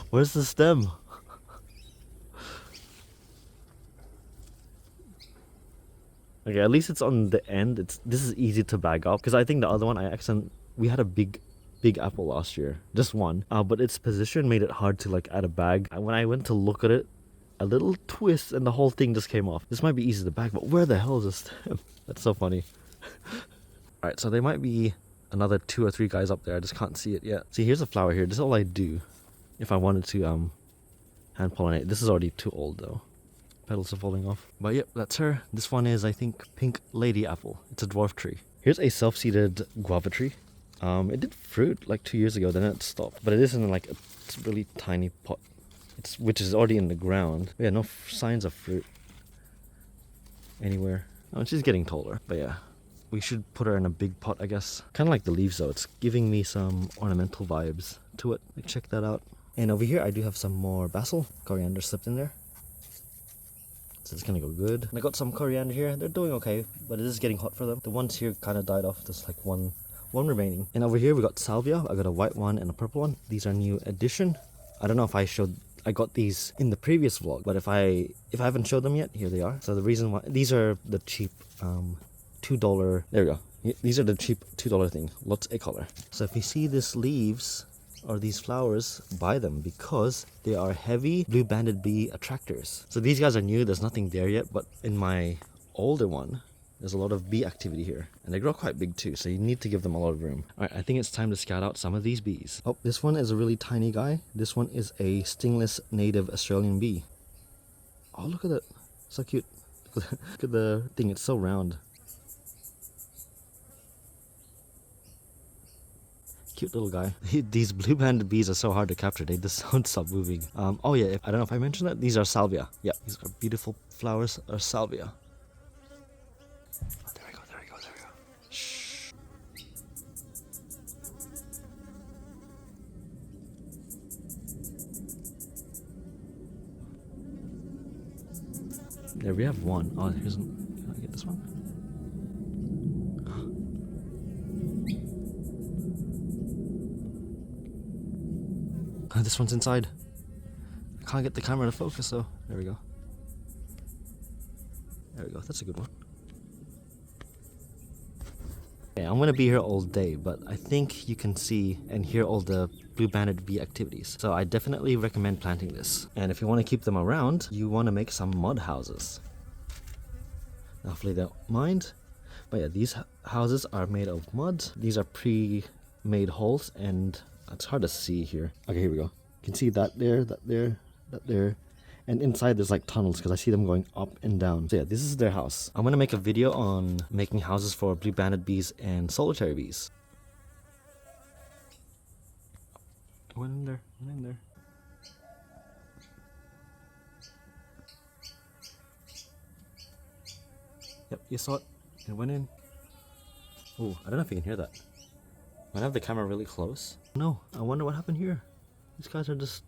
the stem? Okay, at least it's on the end. This is easy to bag up, because I think the other one we had a big apple last year, just one. But its position made it hard to like add a bag. And when I went to look at it, a little twist and the whole thing just came off. This might be easy to bag, but where the hell is the stem? That's so funny. Alright, so there might be another 2 or 3 guys up there. I just can't see it yet. See, here's a flower here. This is all I do if I wanted to hand pollinate. This is already too old though. Petals are falling off. But yep, that's her. This one is, I think, pink lady apple. It's a dwarf tree. Here's a self-seeded guava tree. It did fruit like 2 years ago, then it stopped. But it is in like a really tiny pot, which is already in the ground. But yeah, no signs of fruit anywhere. Oh, she's getting taller. But yeah, we should put her in a big pot, I guess. Kind of like the leaves though. It's giving me some ornamental vibes to it. Like, check that out. And over here, I do have some more basil. Coriander slipped in there. So it's gonna go good. And I got some coriander here. They're doing okay, but it is getting hot for them. The ones here kind of died off. There's like one remaining. And over here we got salvia. I got a white one and a purple one. These are new addition. I don't know if I got these in the previous vlog, but if I haven't showed them yet, here they are. So the reason why these are the cheap $2. There we go. These are the cheap $2 thing. Lots a color. So if you see these leaves or these flowers, buy them, because they are heavy blue banded bee attractors. So these guys are new. There's nothing there yet, but in my older one, there's a lot of bee activity here, and they grow quite big too, so you need to give them a lot of room. Alright, I think it's time to scout out some of these bees. Oh, this one is a really tiny guy. This one is a stingless native Australian bee. Oh, look at that. So cute. Look at the thing. It's so round. Cute little guy. These blue banded bees are so hard to capture. They just don't stop moving. Oh yeah, I don't know if I mentioned that. These are salvia. Yeah, these are beautiful flowers are salvia. There we go. Shh. There we have one. Oh, can I get this one? This one's inside. I can't get the camera to focus though. There we go. That's a good one. Okay, I'm gonna be here all day, but I think you can see and hear all the blue banded bee activities. So I definitely recommend planting this. And if you want to keep them around, you want to make some mud houses. Hopefully they don't mind. But yeah, these houses are made of mud. These are pre-made holes, and it's hard to see here. Okay, here we go. You can see that there, And inside there's like tunnels because I see them going up and down. So yeah, this is their house. I'm gonna make a video on making houses for blue-banded bees and solitary bees. I went in there, Yep, you saw it. It went in. Oh, I don't know if you can hear that. Might have the camera really close. No, I wonder what happened here. These guys are just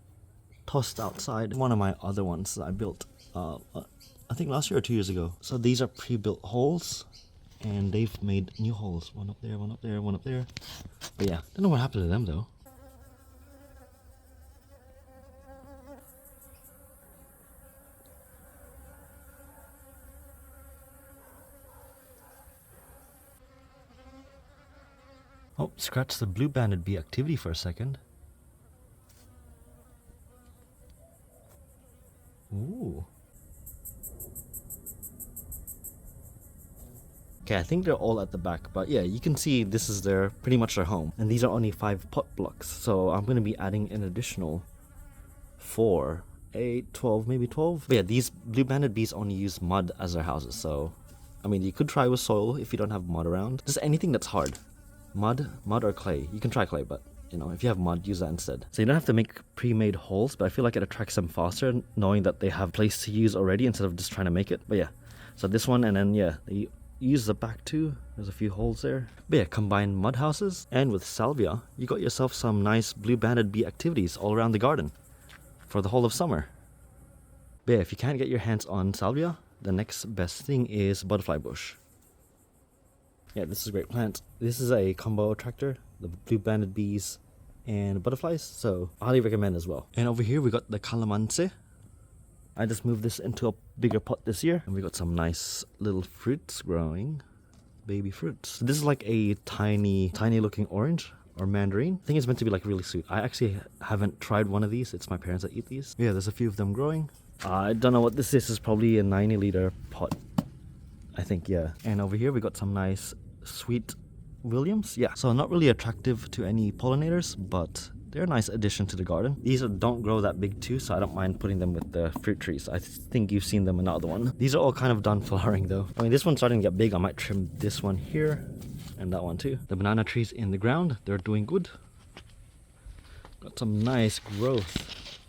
tossed outside. One of my other ones that I built, I think last year or 2 years ago. So these are pre-built holes, and they've made new holes. One up there, one up there, one up there. But yeah, don't know what happened to them though. Oh, scratch the blue-banded bee activity for a second. Ooh. Okay, I think they're all at the back, but yeah, you can see this is pretty much their home. And these are only 5 pot blocks, so I'm going to be adding an additional 4, 8, 12, maybe 12. But yeah, these blue-banded bees only use mud as their houses, so I mean, you could try with soil if you don't have mud around. Just anything that's hard. Mud or clay. You can try clay, but you know, if you have mud, use that instead. So you don't have to make pre-made holes, but I feel like it attracts them faster knowing that they have a place to use already instead of just trying to make it. But yeah, so this one, and then yeah, they use the back too. There's a few holes there. But yeah, combine mud houses and with salvia, you got yourself some nice blue-banded bee activities all around the garden for the whole of summer. But yeah, if you can't get your hands on salvia, the next best thing is butterfly bush. Yeah, this is a great plant. This is a combo attractor, the blue-banded bees and butterflies, so I highly recommend as well. And over here we got the calamansi. I just moved this into a bigger pot this year, and we got some nice little fruits growing, baby fruits. So this is like a tiny looking orange or mandarin. I think it's meant to be like really sweet. I actually haven't tried one of these. It's my parents that eat these. Yeah, there's a few of them growing. I don't know what this is. It's probably a 90-liter pot, I think, yeah. And over here we got some nice sweet Williams. Yeah, so not really attractive to any pollinators, but they're a nice addition to the garden. These don't grow that big too, so I don't mind putting them with the fruit trees. I think you've seen them in another one. These are all kind of done flowering though. I mean, this one's starting to get big. I might trim this one here and that one too. The banana trees in the ground, they're doing good. Got some nice growth.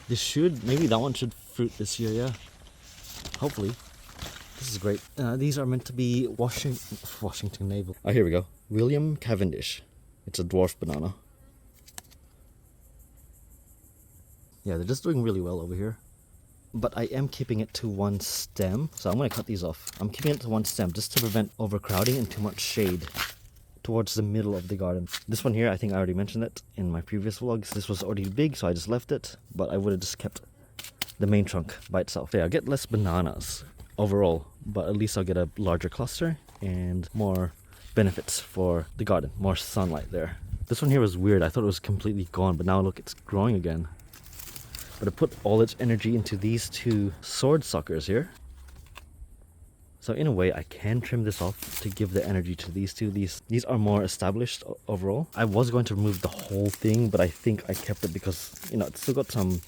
Maybe that one should fruit this year, yeah. Hopefully. This is great. These are meant to be Washington navel. Oh, here we go. William Cavendish. It's a dwarf banana. Yeah, they're just doing really well over here. But I am keeping it to one stem, so I'm going to cut these off. I'm keeping it to one stem just to prevent overcrowding and too much shade towards the middle of the garden. This one here, I think I already mentioned it in my previous vlogs. This was already big, so I just left it, but I would have just kept the main trunk by itself. Yeah, I'll get less bananas overall, but at least I'll get a larger cluster and more benefits for the garden, more sunlight there. This one here was weird. I thought it was completely gone, but now look, it's growing again. But it put all its energy into these 2 sword suckers here. So in a way, I can trim this off to give the energy to these 2. These are more established overall. I was going to remove the whole thing, but I think I kept it because, you know, it's still got some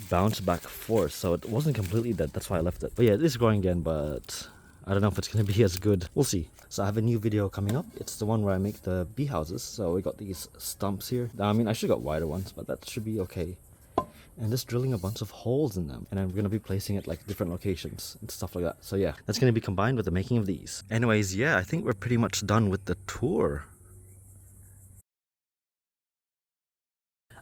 bounce back force, so it wasn't completely dead. That's why I left it. But yeah, it is growing again, but I don't know if it's going to be as good. We'll see. So I have a new video coming up. It's the one where I make the bee houses. So we got these stumps here. I mean, I should have got wider ones, but that should be okay. And just drilling a bunch of holes in them, and I'm going to be placing it like different locations and stuff like that. So yeah, that's going to be combined with the making of these. Anyways, yeah, I think we're pretty much done with the tour.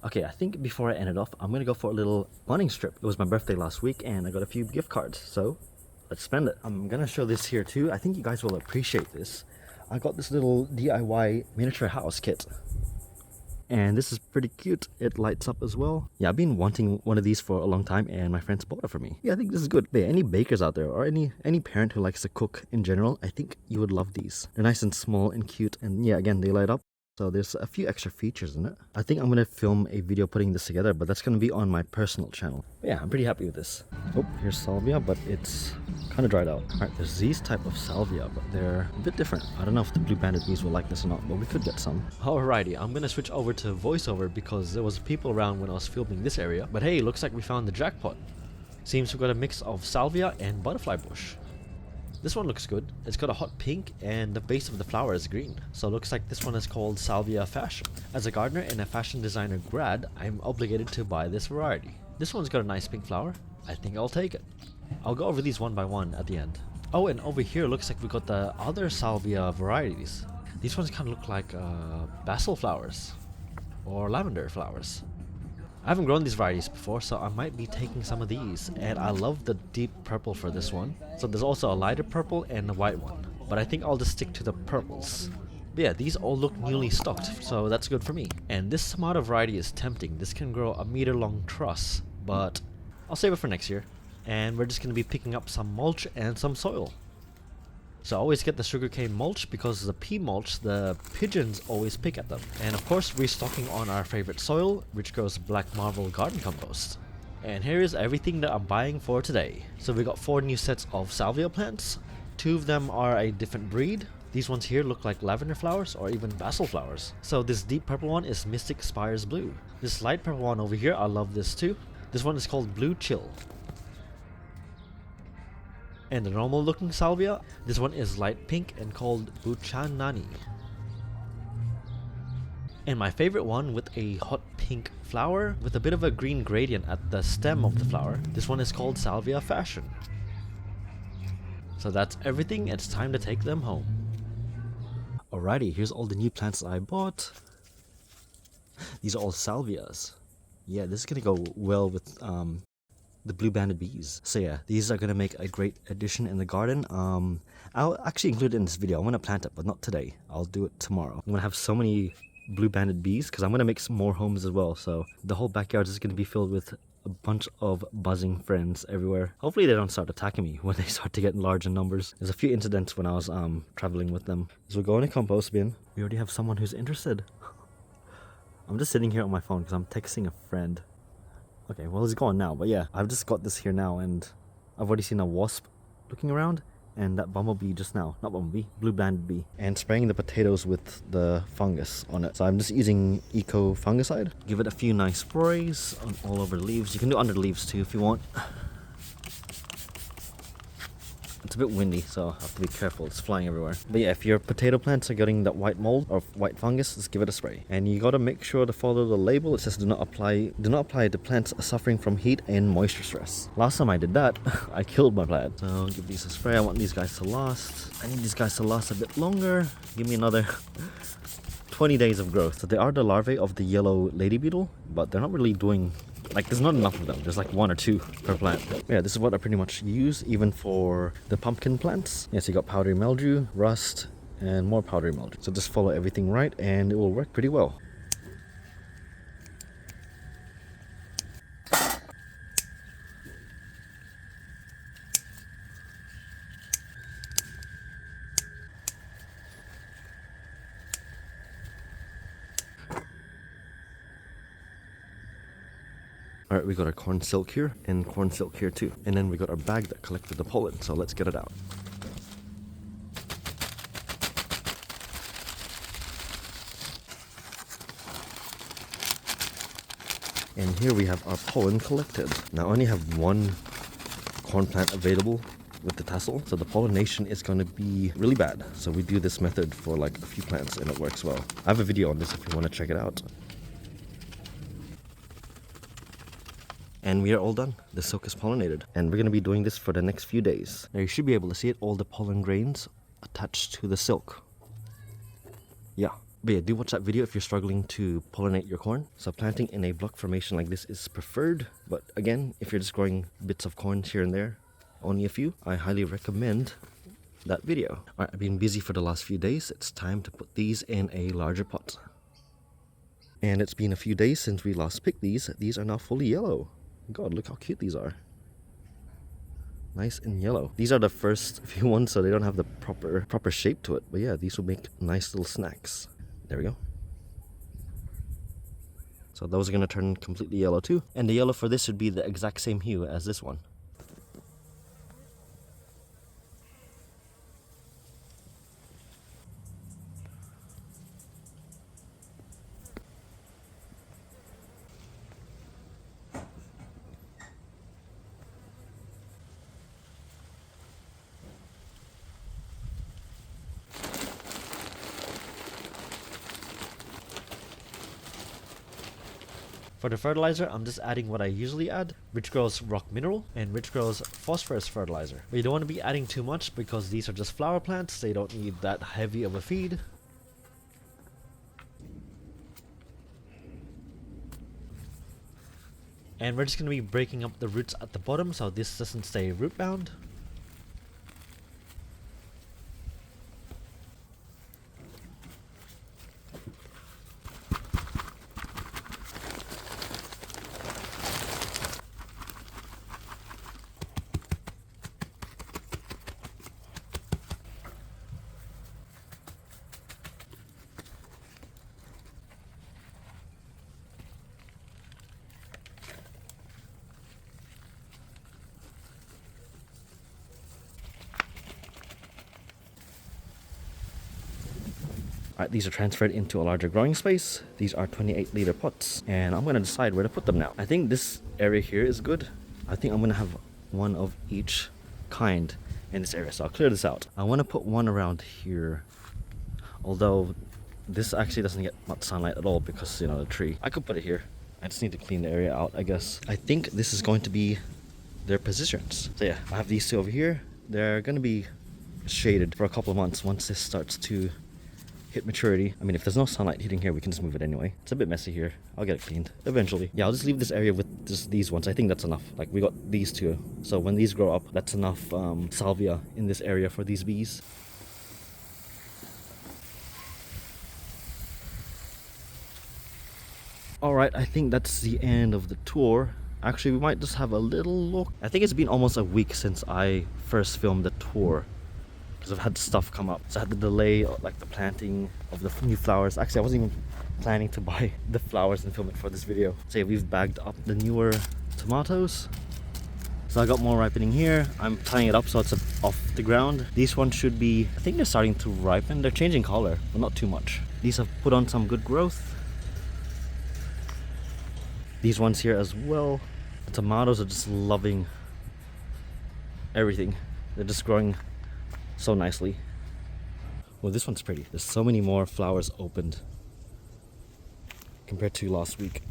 Okay, I think before I end it off, I'm going to go for a little Bunnings trip. It was my birthday last week and I got a few gift cards, so let's spend it. I'm going to show this here too. I think you guys will appreciate this. I got this little DIY miniature house kit. And this is pretty cute. It lights up as well. Yeah, I've been wanting one of these for a long time and my friends bought it for me. Yeah, I think this is good. But yeah, any bakers out there or any parent who likes to cook in general, I think you would love these. They're nice and small and cute, and yeah, again, they light up. So there's a few extra features in it. I think I'm going to film a video putting this together, but that's going to be on my personal channel. But yeah, I'm pretty happy with this. Oh, here's salvia, but it's kind of dried out. Alright, there's these type of salvia, but they're a bit different. I don't know if the blue-banded bees will like this or not, but we could get some. Alrighty, I'm gonna switch over to voiceover because there was people around when I was filming this area. But hey, looks like we found the jackpot. Seems we've got a mix of salvia and butterfly bush. This one looks good. It's got a hot pink and the base of the flower is green. So it looks like this one is called Salvia Fashion. As a gardener and a fashion designer grad, I'm obligated to buy this variety. This one's got a nice pink flower. I think I'll take it. I'll go over these one by one at the end. Oh, and over here looks like we got the other salvia varieties. These ones kind of look like basil flowers or lavender flowers. I haven't grown these varieties before, so I might be taking some of these, and I love the deep purple for this one. So there's also a lighter purple and a white one, but I think I'll just stick to the purples. But yeah, these all look newly stocked, so that's good for me. And this tomato variety is tempting. This can grow a meter long truss, but I'll save it for next year. And we're just going to be picking up some mulch and some soil. So I always get the sugarcane mulch because the pea mulch, the pigeons always pick at them. And of course, restocking on our favorite soil, which grows black marble garden compost. And here is everything that I'm buying for today. So we got 4 new sets of salvia plants. 2 of them are a different breed. These ones here look like lavender flowers or even basil flowers. So this deep purple one is Mystic Spires Blue. This light purple one over here, I love this too. This one is called Blue Chill. And the normal looking salvia, this one is light pink and called Buchanani. And my favorite one with a hot pink flower with a bit of a green gradient at the stem of the flower, this one is called Salvia Fashion. So that's everything, it's time to take them home. Alrighty, here's all the new plants I bought. These are all salvias. Yeah, this is gonna go well with the blue-banded bees. So yeah, these are gonna make a great addition in the garden. I'll actually include it in this video. I'm gonna plant it, but not today. I'll do it tomorrow. I'm gonna have so many blue-banded bees because I'm gonna make some more homes as well. So the whole backyard is gonna be filled with a bunch of buzzing friends everywhere. Hopefully they don't start attacking me when they start to get large in numbers. There's a few incidents when I was traveling with them. So we'll go in a compost bin. We already have someone who's interested. I'm just sitting here on my phone because I'm texting a friend. Okay, well it's gone now, but yeah, I've just got this here now and I've already seen a wasp looking around and that bumblebee just now, not bumblebee, blue-banded bee, and spraying the potatoes with the fungus on it. So I'm just using eco fungicide. Give it a few nice sprays on all over the leaves. You can do under the leaves too if you want. It's a bit windy, so I have to be careful. It's flying everywhere. But yeah, if your potato plants are getting that white mold or white fungus, just give it a spray. And you gotta make sure to follow the label. It says do not apply to plants suffering from heat and moisture stress. Last time I did that, I killed my plant. So give these a spray. I want these guys to last. I need these guys to last a bit longer. Give me another 20 days of growth. So they are the larvae of the yellow lady beetle, but they're not really doing, like, there's not enough of them. There's like 1 or 2 per plant. Yeah, this is what I pretty much use even for the pumpkin plants. Yeah, so you got powdery mildew, rust, and more powdery mildew. So just follow everything right and it will work pretty well. Alright, we got our corn silk here and corn silk here too. And then we got our bag that collected the pollen, so let's get it out. And here we have our pollen collected. Now I only have 1 corn plant available with the tassel, so the pollination is going to be really bad. So we do this method for like a few plants and it works well. I have a video on this if you want to check it out. And we are all done. The silk is pollinated. And we're going to be doing this for the next few days. Now you should be able to see it, all the pollen grains attached to the silk. Yeah. But yeah, do watch that video if you're struggling to pollinate your corn. So planting in a block formation like this is preferred. But again, if you're just growing bits of corn here and there, only a few, I highly recommend that video. Alright, I've been busy for the last few days. It's time to put these in a larger pot. And it's been a few days since we last picked these. These are now fully yellow. God, look how cute these are. Nice and yellow. These are the first few ones, so they don't have the proper shape to it. But yeah, these will make nice little snacks. There we go. So those are going to turn completely yellow too. And the yellow for this should be the exact same hue as this one. For the fertilizer, I'm just adding what I usually add, Rich Grow's rock mineral and Rich Grow's phosphorus fertilizer. But you don't want to be adding too much because these are just flower plants, they don't need that heavy of a feed. And we're just going to be breaking up the roots at the bottom so this doesn't stay root bound. Alright, these are transferred into a larger growing space. These are 28-liter pots, and I'm going to decide where to put them now. I think this area here is good. I think I'm going to have one of each kind in this area, so I'll clear this out. I want to put one around here, although this actually doesn't get much sunlight at all because, you know, the tree. I could put it here. I just need to clean the area out, I guess. I think this is going to be their positions. So yeah, I have these two over here. They're going to be shaded for a couple of months once this starts to hit maturity. I mean, if there's no sunlight hitting here, we can just move it anyway. It's a bit messy here. I'll get it cleaned eventually. Yeah, I'll just leave this area with just these ones. I think that's enough. Like, we got these two, so when these grow up, that's enough salvia in this area for these bees. Alright, I think that's the end of the tour. Actually, we might just have a little look. I think it's been almost a week since I first filmed the tour, because I've had stuff come up. So I had the delay, like the planting of the new flowers. Actually, I wasn't even planning to buy the flowers and film it for this video. So yeah, we've bagged up the newer tomatoes. So I got more ripening here. I'm tying it up so it's off the ground. These ones should be, I think they're starting to ripen. They're changing color, but not too much. These have put on some good growth. These ones here as well. The tomatoes are just loving everything. They're just growing so nicely. Well, this one's pretty. There's so many more flowers opened compared to last week.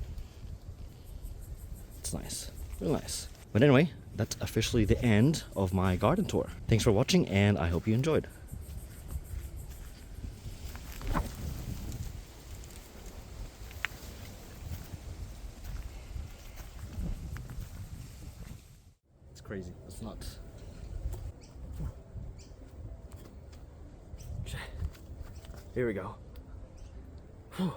It's nice, real nice. But anyway, that's officially the end of my garden tour. Thanks for watching, and I hope you enjoyed. It's crazy. It's nuts. Here we go. Whew.